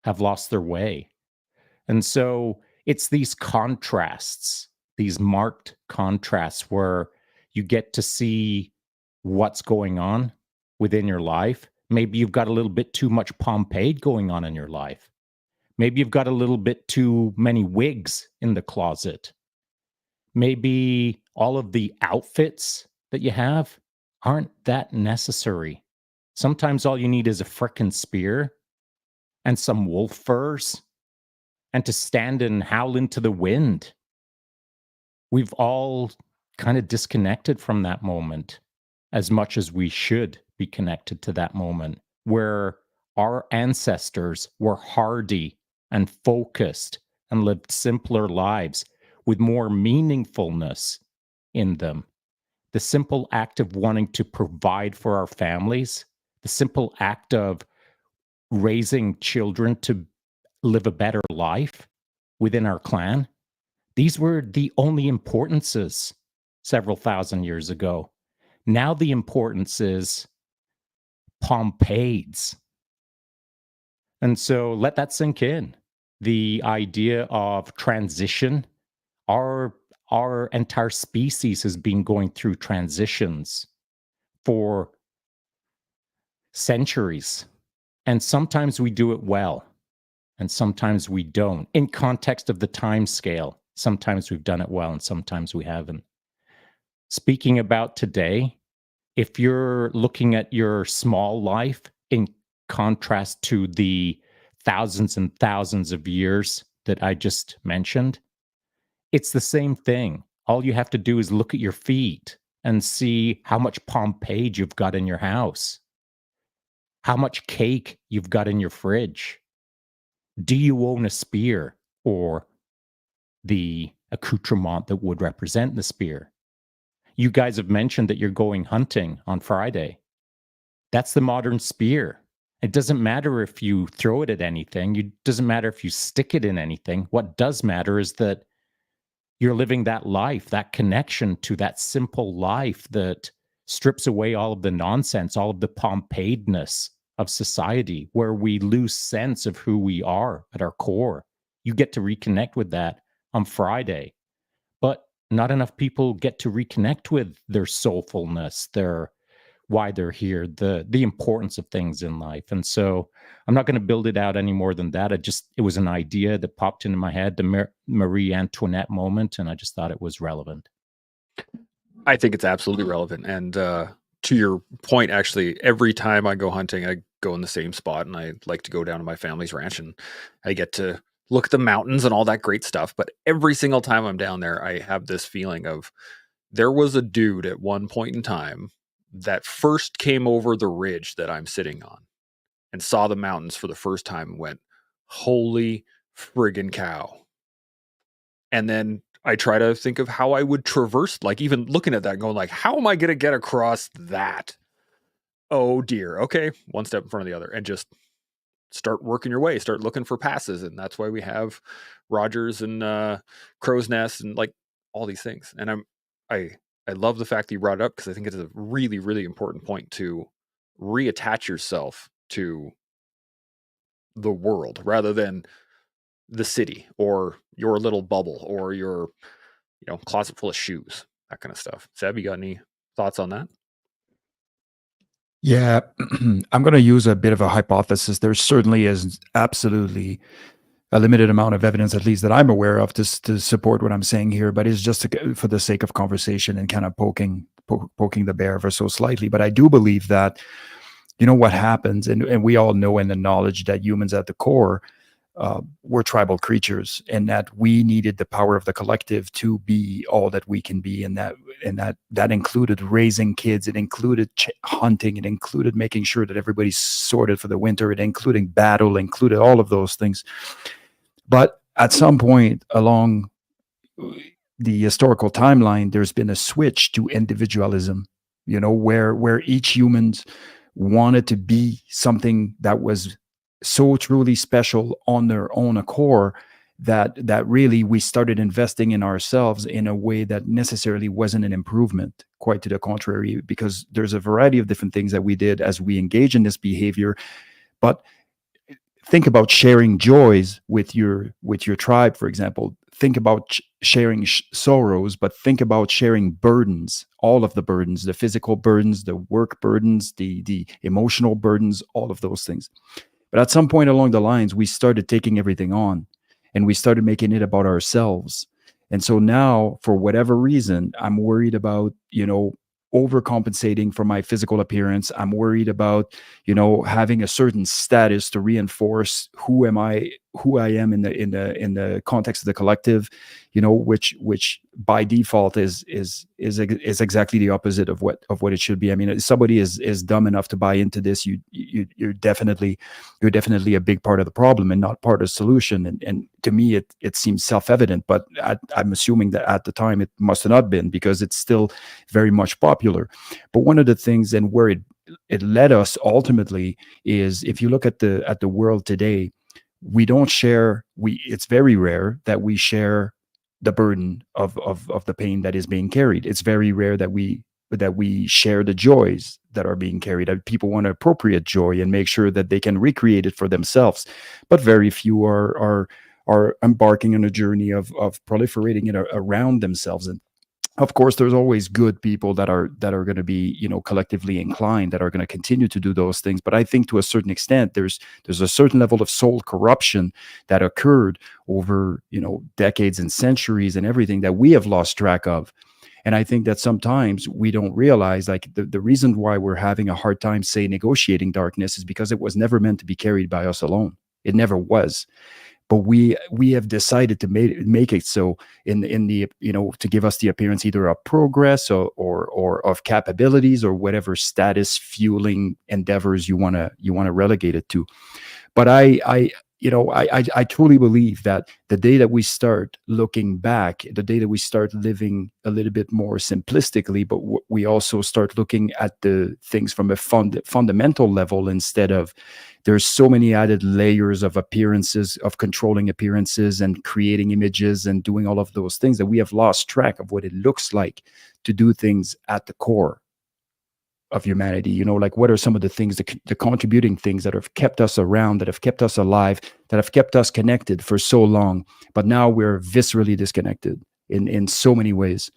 have lost their way. And so it's these contrasts, these marked contrasts where you get to see what's going on within your life. Maybe you've got a little bit too much Pompeii going on in your life. Maybe you've got a little bit too many wigs in the closet. Maybe all of the outfits that you have aren't that necessary. Sometimes all you need is a frickin' spear and some wolf furs and to stand and howl into the wind. We've all kind of disconnected from that moment as much as we should be connected to that moment where our ancestors were hardy and focused and lived simpler lives with more meaningfulness in them. The simple act of wanting to provide for our families, the simple act of raising children to live a better life within our clan, these were the only importances several thousand years ago. Now the importance is Pompeiids. And so let that sink in. The idea of transition, our entire species has been going through transitions for centuries. And sometimes we do it well, and sometimes we don't. In context of the time scale, sometimes we've done it well, and sometimes we haven't. Speaking about today, if you're looking at your small life in contrast to the thousands and thousands of years that I just mentioned, it's the same thing. All you have to do is look at your feet and see how much Pompeii you've got in your house, how much cake you've got in your fridge. Do you own a spear or the accoutrement that would represent the spear? You guys have mentioned that you're going hunting on Friday. That's the modern spear. It doesn't matter if you throw it at anything. It doesn't matter if you stick it in anything. What does matter is that you're living that life, that connection to that simple life that strips away all of the nonsense, all of the pompadness of society, where we lose sense of who we are at our core. You get to reconnect with that on Friday, but not enough people get to reconnect with their soulfulness, their why they're here, the importance of things in life. And so I'm not going to build it out any more than that. It was an idea that popped into my head, the Marie Antoinette moment, and I just thought it was relevant. I think it's absolutely relevant. And to your point, actually, every time I go hunting, I go in the same spot, and I like to go down to my family's ranch, and I get to look at the mountains and all that great stuff. But every single time I'm down there, I have this feeling of there was a dude at one point in time that first came over the ridge that I'm sitting on and saw the mountains for the first time and went, holy friggin' cow. And then I try to think of how I would traverse, like even looking at that and going like, how am I going to get across that? Oh dear. Okay. One step in front of the other, and just start working your way, start looking for passes. And that's why we have Rogers and Crow's Nest and like all these things. And I love the fact that you brought it up, because I think it's a really, really important point to reattach yourself to the world rather than the city or your little bubble or your, closet full of shoes, that kind of stuff. Seb, you got any thoughts on that? Yeah, I'm going to use a bit of a hypothesis. There certainly is absolutely a limited amount of evidence, at least that I'm aware of, to support what I'm saying here, but it's just for the sake of conversation and kind of poking the bear ever so slightly. But I do believe that, what happens, and we all know in the knowledge that humans at the core, we're tribal creatures, and that we needed the power of the collective to be all that we can be, and that included raising kids, it included hunting, it included making sure that everybody's sorted for the winter, it included battle, included all of those things. But at some point along the historical timeline, there's been a switch to individualism, where each human wanted to be something that was so truly special on their own accord, that really we started investing in ourselves in a way that necessarily wasn't an improvement. Quite to the contrary, because there's a variety of different things that we did as we engage in this behavior. But think about sharing joys with your tribe, for example. Think about sharing sorrows, but think about sharing burdens, all of the burdens, the physical burdens, the work burdens, the emotional burdens, all of those things. But at some point along the lines, we started taking everything on, and we started making it about ourselves. And so now, for whatever reason, I'm worried about, overcompensating for my physical appearance. I'm worried about, having a certain status to reinforce who I am in the context of the collective, which by default is exactly the opposite of what it should be. I mean, if somebody is dumb enough to buy into this, you're definitely a big part of the problem and not part of the solution. And to me, it seems self-evident, but I'm assuming that at the time it must have not been, because it's still very much popular. But one of the things, and where it led us ultimately, is if you look at the world today, we don't share. It's very rare that we share the burden of the pain that is being carried. It's very rare that we share the joys that are being carried. People want to appropriate joy and make sure that they can recreate it for themselves, but very few are embarking on a journey of proliferating it around themselves. And of course, there's always good people that are going to be, collectively inclined, that are going to continue to do those things. But I think to a certain extent, there's a certain level of soul corruption that occurred over, decades and centuries and everything, that we have lost track of. And I think that sometimes we don't realize, like, the reason why we're having a hard time, say, negotiating darkness, is because it was never meant to be carried by us alone. It never was. But we have decided to make it so in the to give us the appearance either of progress or of capabilities, or whatever status fueling endeavors you want to relegate it to. But I I truly believe that the day that we start looking back, the day that we start living a little bit more simplistically, but we also start looking at the things from a fundamental level, instead of, there's so many added layers of appearances, of controlling appearances and creating images and doing all of those things, that we have lost track of what it looks like to do things at the core of humanity. Like, what are some of the things, the contributing things that have kept us around, that have kept us alive, that have kept us connected for so long, but now we're viscerally disconnected in so many ways.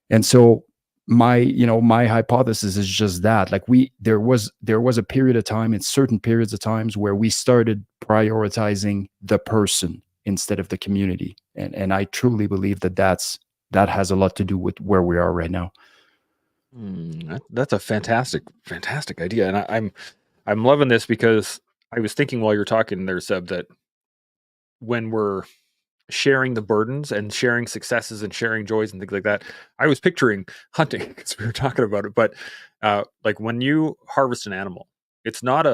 And so my hypothesis is just that, like, there was a period of time, in certain periods of times, where we started prioritizing the person instead of the community, and I truly believe that has a lot to do with where we are right now. That's a fantastic idea, and I'm loving this, because I was thinking while you're talking there, Seb, that when we're sharing the burdens and sharing successes and sharing joys and things like that, I was picturing hunting, because we were talking about it. But like, when you harvest an animal, it's not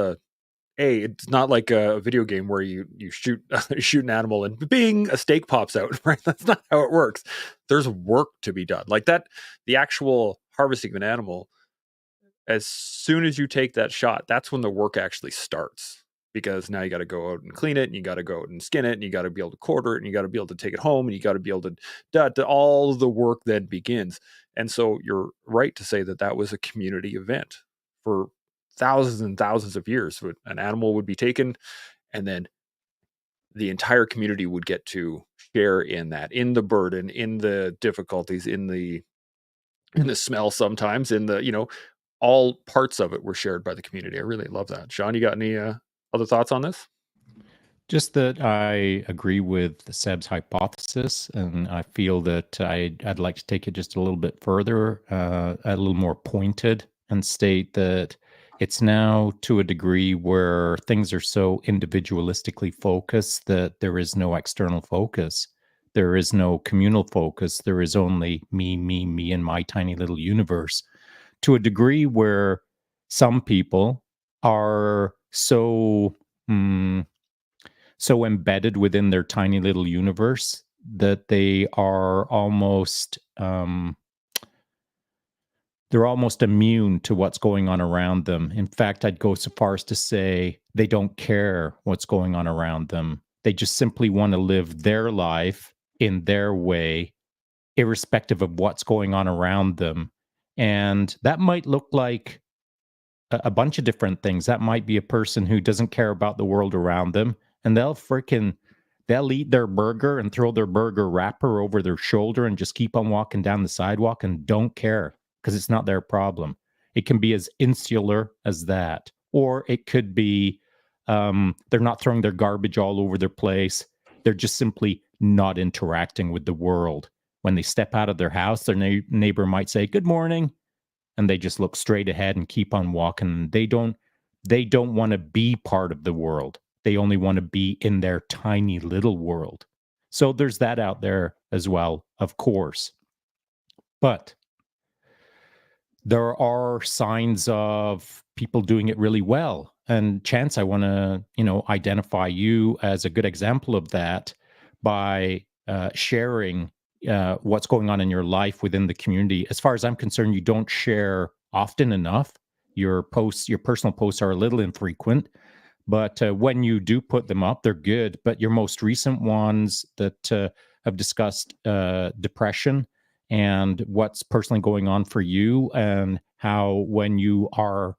it's not like a video game where you shoot shoot an animal and bing, a steak pops out, right? That's not how it works. There's work to be done. Like that, the actual harvesting of an animal, as soon as you take that shot, that's when the work actually starts. Because now you got to go out and clean it, and you got to go out and skin it, and you got to be able to quarter it, and you got to be able to take it home, and you got to be able to all the work then begins. And so you're right to say that that was a community event for thousands and thousands of years. An animal would be taken, and then the entire community would get to share in that, in the burden, in the difficulties, in the smell, sometimes in the all parts of it were shared by the community. I really love that. Shaun, you got any other thoughts on this? Just that I agree with Seb's hypothesis, and I feel that I'd like to take it just a little bit further, a little more pointed, and state that it's now to a degree where things are so individualistically focused that there is no external focus. There is no communal focus. There is only me, me, me, and my tiny little universe, to a degree where some people are so so embedded within their tiny little universe that they are almost they're almost immune to what's going on around them. In fact, I'd go so far as to say they don't care what's going on around them. They just simply want to live their life in their way, irrespective of what's going on around them. And that might look like a bunch of different things. That might be a person who doesn't care about the world around them, and they'll eat their burger and throw their burger wrapper over their shoulder and just keep on walking down the sidewalk and don't care, because it's not their problem. It can be as insular as that, or it could be they're not throwing their garbage all over their place. They're just simply not interacting with the world. When they step out of their house, their neighbor might say good morning, and they just look straight ahead and keep on walking. They don't want to be part of the world. They only want to be in their tiny little world. So there's that out there as well, of course. But there are signs of people doing it really well. And Chance, I want to, identify you as a good example of that by sharing what's going on in your life within the community. As far as I'm concerned, you don't share often enough. Your personal posts are a little infrequent, but when you do put them up, they're good. But your most recent ones that have discussed depression and what's personally going on for you, and how when you are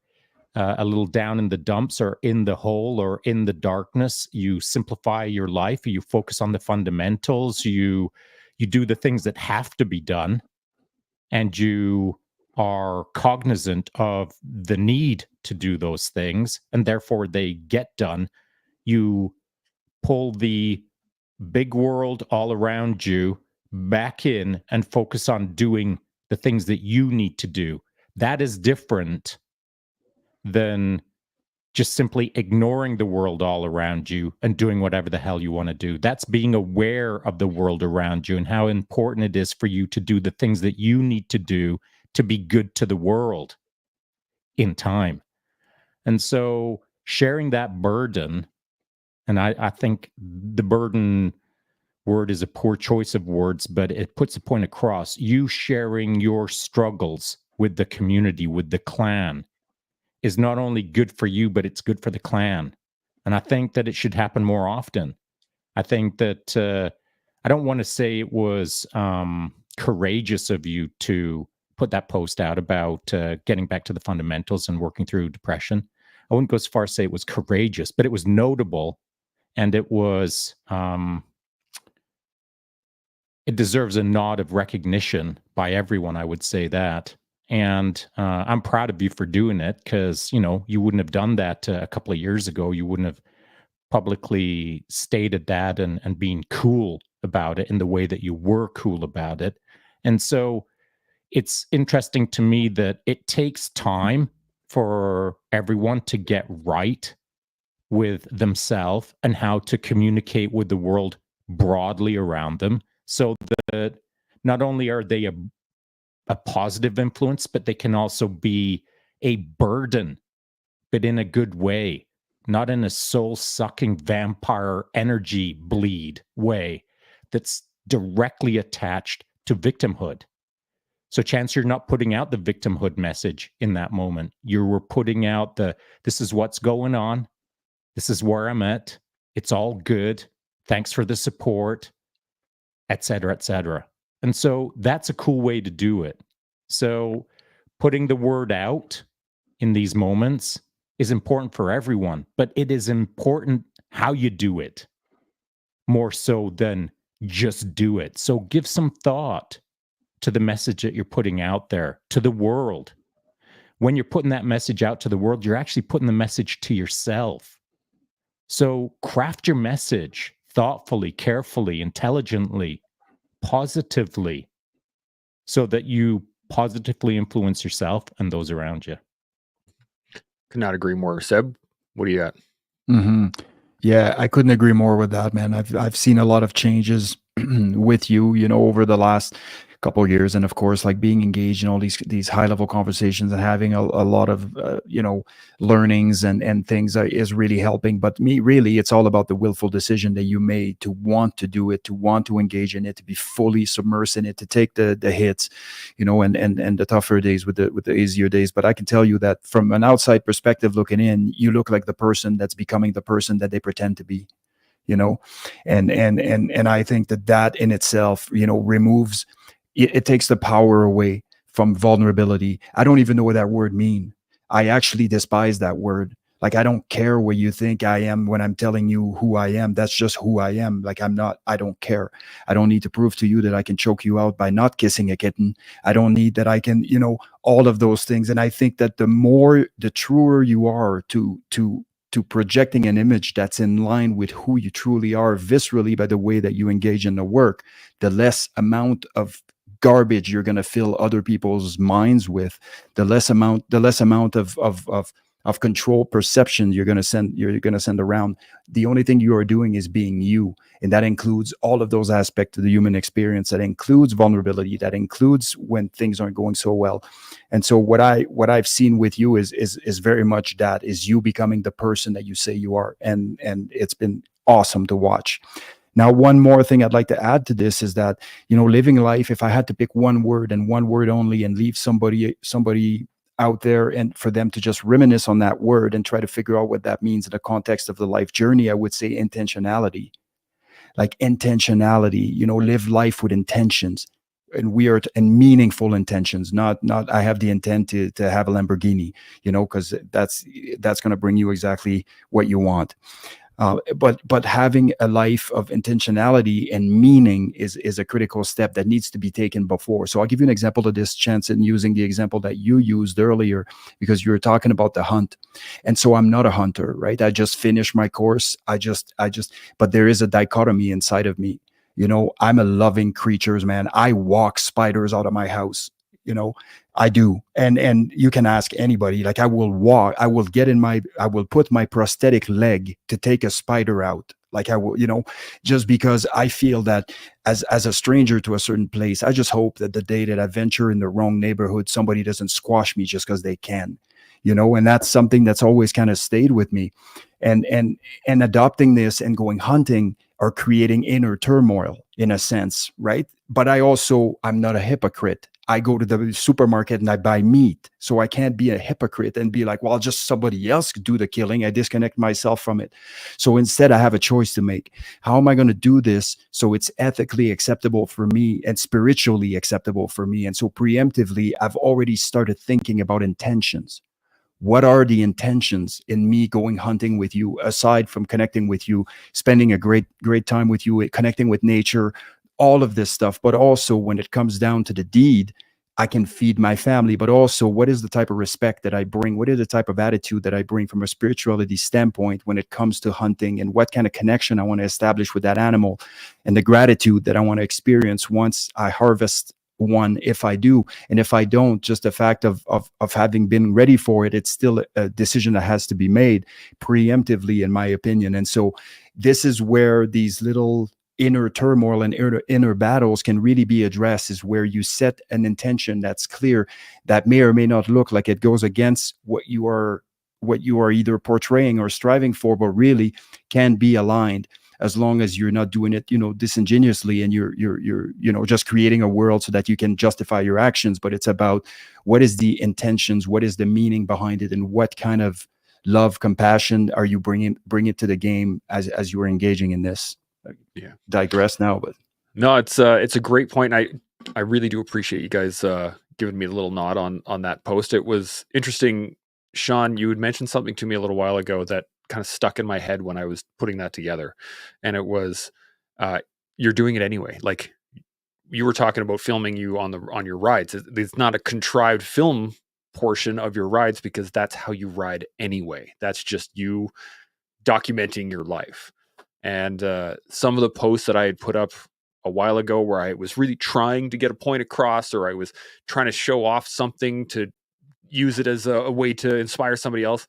a little down in the dumps or in the hole or in the darkness, you simplify your life, you focus on the fundamentals, you do the things that have to be done, and you are cognizant of the need to do those things, and therefore they get done. You pull the big world all around you back in and focus on doing the things that you need to do. That is different than just simply ignoring the world all around you and doing whatever the hell you want to do. That's being aware of the world around you and how important it is for you to do the things that you need to do to be good to the world in time. And so sharing that burden And I think the burden word is a poor choice of words, but it puts a point across. You sharing your struggles with the community, with the clan, is not only good for you, but it's good for the clan. And I think that it should happen more often. I think that I don't want to say it was courageous of you to put that post out about getting back to the fundamentals and working through depression. I wouldn't go as far as say it was courageous, but it was notable, and it was it deserves a nod of recognition by everyone. I would say that. And I'm proud of you for doing it, because, you know, you wouldn't have done that a couple of years ago. You wouldn't have publicly stated that and being cool about it in the way that you were cool about it. And so it's interesting to me that it takes time for everyone to get right with themselves and how to communicate with the world broadly around them, so that not only are they a positive influence, but they can also be a burden, but in a good way, not in a soul-sucking vampire energy bleed way that's directly attached to victimhood. So chance you're not putting out the victimhood message in that moment. You were putting out this is what's going on. This is where I'm at. It's all good. Thanks for the support, et cetera, et cetera. And so that's a cool way to do it. So putting the word out in these moments is important for everyone, but it is important how you do it more so than just do it. So give some thought to the message that you're putting out there to the world. When you're putting that message out to the world, you're actually putting the message to yourself. So craft your message thoughtfully, carefully, intelligently, positively, so that you positively influence yourself and those around you. Could not agree more. Seb, what do you got? Mm-hmm. Yeah, I couldn't agree more with that, man. I've seen a lot of changes with you, you know, over the last couple of years, and of course, like being engaged in all these high level conversations and having a lot of you know, learnings and things is really helping. But me, really, it's all about the willful decision that you made to want to do it, to want to engage in it, to be fully submersed in it, to take the hits, you know, and the tougher days with the easier days. But I can tell you that from an outside perspective looking in, you look like the person that's becoming the person that they pretend to be, you know. And I think that in itself, you know, removes it takes the power away from vulnerability. I don't even know what that word means. I actually despise that word. Like, I don't care what you think I am when I'm telling you who I am. That's just who I am. Like, I don't care. I don't need to prove to you that I can choke you out by not kissing a kitten. I don't need that I can, you know, all of those things. And I think that the truer you are to projecting an image that's in line with who you truly are viscerally by the way that you engage in the work, the less amount of garbage you're going to fill other people's minds with, the less amount of control perception you're going to send around. The only thing you are doing is being you, and that includes all of those aspects of the human experience. That includes vulnerability, that includes when things aren't going so well. And so what I've seen with you is very much that, is you becoming the person that you say you are, and it's been awesome to watch. Now, one more thing I'd like to add to this is that, you know, living life, if I had to pick one word and one word only and leave somebody out there and for them to just reminisce on that word and try to figure out what that means in the context of the life journey, I would say intentionality. Like intentionality, you know, live life with intentions, and and meaningful intentions, not I have the intent to have a Lamborghini, you know, because that's going to bring you exactly what you want. But having a life of intentionality and meaning is a critical step that needs to be taken before. So I'll give you an example of this, Chance, in using the example that you used earlier, because you were talking about the hunt. And so I'm not a hunter, right? I just finished my course. But there is a dichotomy inside of me. You know, I'm a loving creatures, man. I walk spiders out of my house. You know, I do. And you can ask anybody, like, I will put my prosthetic leg to take a spider out. Like, I will, you know, just because I feel that as a stranger to a certain place, I just hope that the day that I venture in the wrong neighborhood, somebody doesn't squash me just because they can, you know. And that's something that's always kind of stayed with me. And adopting this and going hunting are creating inner turmoil in a sense, right? But I'm not a hypocrite. I go to the supermarket and I buy meat. So I can't be a hypocrite and be like, well, just somebody else could do the killing. I disconnect myself from it. So instead, I have a choice to make. How am I going to do this so it's ethically acceptable for me and spiritually acceptable for me? And so preemptively, I've already started thinking about intentions. What are the intentions in me going hunting with you, aside from connecting with you, spending a great time with you, connecting with nature, all of this stuff? But also when it comes down to the deed, I can feed my family. But also, what is the type of respect that I bring? What is the type of attitude that I bring from a spirituality standpoint when it comes to hunting, and what kind of connection I want to establish with that animal, and the gratitude that I want to experience once I harvest one, if I do. And if I don't, just the fact of having been ready for it, it's still a decision that has to be made preemptively, in my opinion. And so this is where these little inner turmoil and inner battles can really be addressed, is where you set an intention that's clear, that may or may not look like it goes against what you are either portraying or striving for, but really can be aligned, as long as you're not doing it, disingenuously, and you're just creating a world so that you can justify your actions. But it's about, what is the intentions, what is the meaning behind it, and what kind of love, compassion are you bringing to the game as you are engaging in this. Yeah. Digress now, but no, it's a great point. I really do appreciate you guys giving me a little nod on that post. It was interesting, Shaun. You had mentioned something to me a little while ago that kind of stuck in my head when I was putting that together, and it was, you're doing it anyway. Like, you were talking about filming you on your rides. It's not a contrived film portion of your rides, because that's how you ride anyway. That's just you documenting your life. And some of the posts that I had put up a while ago, where I was really trying to get a point across, or I was trying to show off something to use it as a way to inspire somebody else,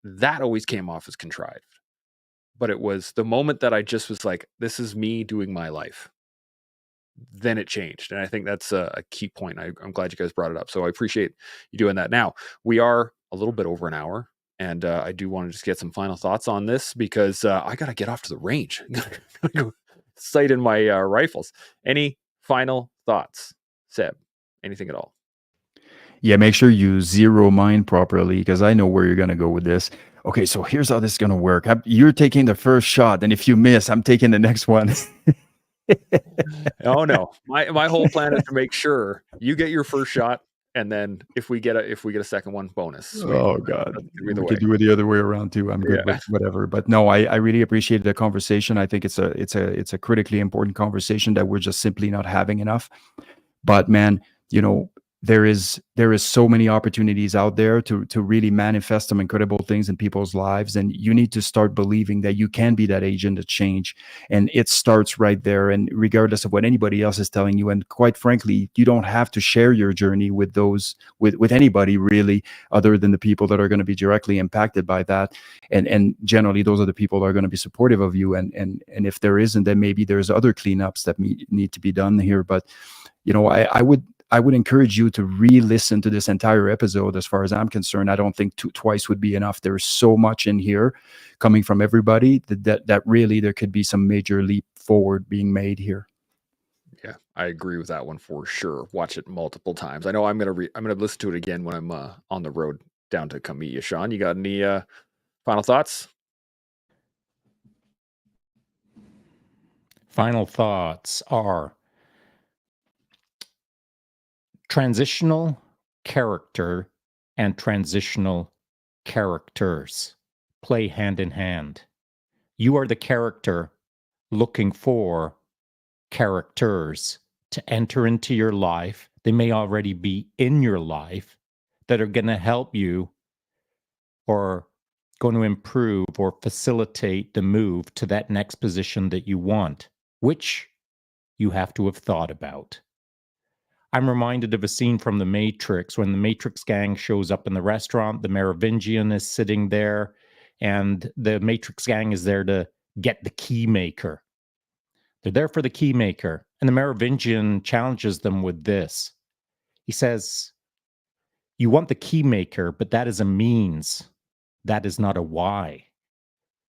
that always came off as contrived. But it was the moment that I just was like, this is me doing my life, then it changed. And I think that's a key point. I'm glad you guys brought it up. So I appreciate you doing that. Now, we are a little bit over an hour, and I do want to just get some final thoughts on this, because I got to get off to the range. Go sight in my rifles. Any final thoughts, Seb? Anything at all? yeah, make sure you zero mine properly, because I know where you're going to go with this. Okay, so here's how this is going to work. You're taking the first shot, and if you miss, I'm taking the next one. Oh no, my whole plan is to make sure you get your first shot, and then if we get a second one, bonus. Sweet. Oh God, we Either way. could do it the other way around too. I'm good with whatever. But no, I really appreciate the conversation. I think it's a critically important conversation that we're just simply not having enough. But man, there is so many opportunities out there to really manifest some incredible things in people's lives, and you need to start believing that you can be that agent of change, and it starts right there. And regardless of what anybody else is telling you, and quite frankly, you don't have to share your journey with anybody really, other than the people that are going to be directly impacted by that, and generally those are the people that are going to be supportive of you. And if there isn't, then maybe there's other cleanups that need to be done here. But I would encourage you to re-listen to this entire episode. As far as I'm concerned, I don't think twice would be enough. There's so much in here coming from everybody that really there could be some major leap forward being made here. Yeah, I agree with that one for sure. Watch it multiple times. I know I'm gonna listen to it again when I'm on the road down to come meet you, Shaun. You got any final thoughts? Final thoughts are: transitional character and transitional characters play hand in hand. You are the character looking for characters to enter into your life. They may already be in your life, that are going to help you, or going to improve or facilitate the move to that next position that you want, which you have to have thought about. I'm reminded of a scene from The Matrix, when the Matrix gang shows up in the restaurant. The Merovingian is sitting there, and the Matrix gang is there to get the key maker. They're there for the key maker, and the Merovingian challenges them with this. He says, "You want the key maker, but that is a means. That is not a why.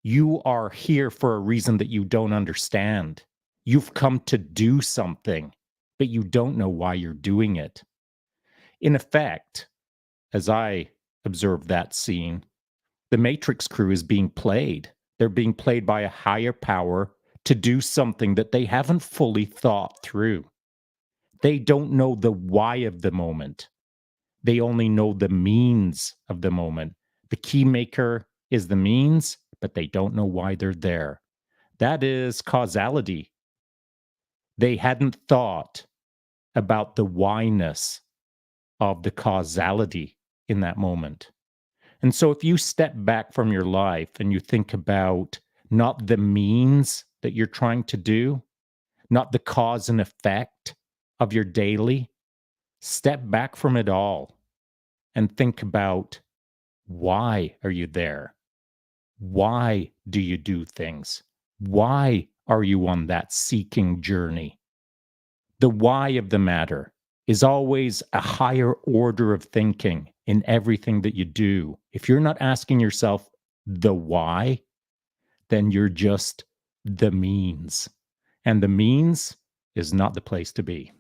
You are here for a reason that you don't understand. You've come to do something, but you don't know why you're doing it. In effect, as I observe that scene, the Matrix crew is being played. They're being played by a higher power to do something that they haven't fully thought through. They don't know the why of the moment. They only know the means of the moment. The key maker is the means, but they don't know why they're there. That is causality. They hadn't thought about the whyness of the causality in that moment. And so if you step back from your life and you think about not the means that you're trying to do, not the cause and effect of your daily, step back from it all and think about, why are you there? Why do you do things? Why are you on that seeking journey? The why of the matter is always a higher order of thinking in everything that you do. If you're not asking yourself the why, then you're just the means. And the means is not the place to be.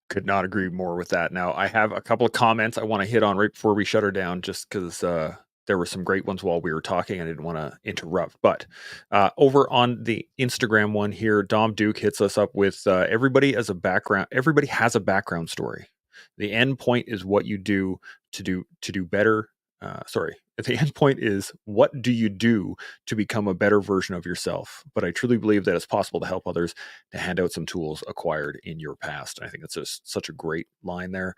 Could not agree more with that. Now, I have a couple of comments I want to hit on right before we shut her down, just because there were some great ones while we were talking. I didn't want to interrupt. But over on the Instagram one here, Dom Duke hits us up with everybody as a background. Everybody has a background story. The end point is what you do to do better. The end point is, what do you do to become a better version of yourself? But I truly believe that it's possible to help others, to hand out some tools acquired in your past. And I think that's just such a great line there.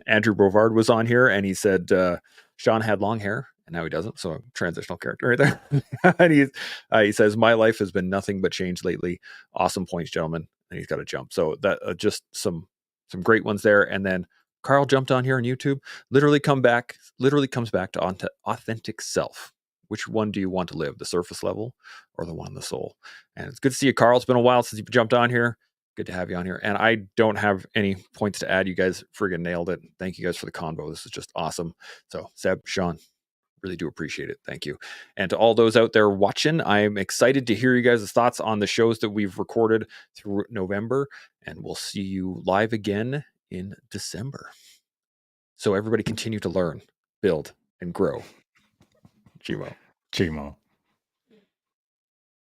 Andrew Bovard was on here and he said, Shaun had long hair and now he doesn't. So transitional character right there. And he says, my life has been nothing but change lately. Awesome points, gentlemen. And he's got a jump. So that just some great ones there. And then Carl jumped on here on YouTube. Literally comes back to authentic self. Which one do you want to live, the surface level or the one in the soul? And it's good to see you, Carl. It's been a while since you jumped on here. Good to have you on here. And I don't have any points to add. You guys friggin' nailed it. Thank you guys for the convo. This is just awesome. So Seb, Shaun, really do appreciate it. Thank you. And to all those out there watching, I'm excited to hear you guys' thoughts on the shows that we've recorded through November. And we'll see you live again in December. So everybody continue to learn, build, and grow. Chimo.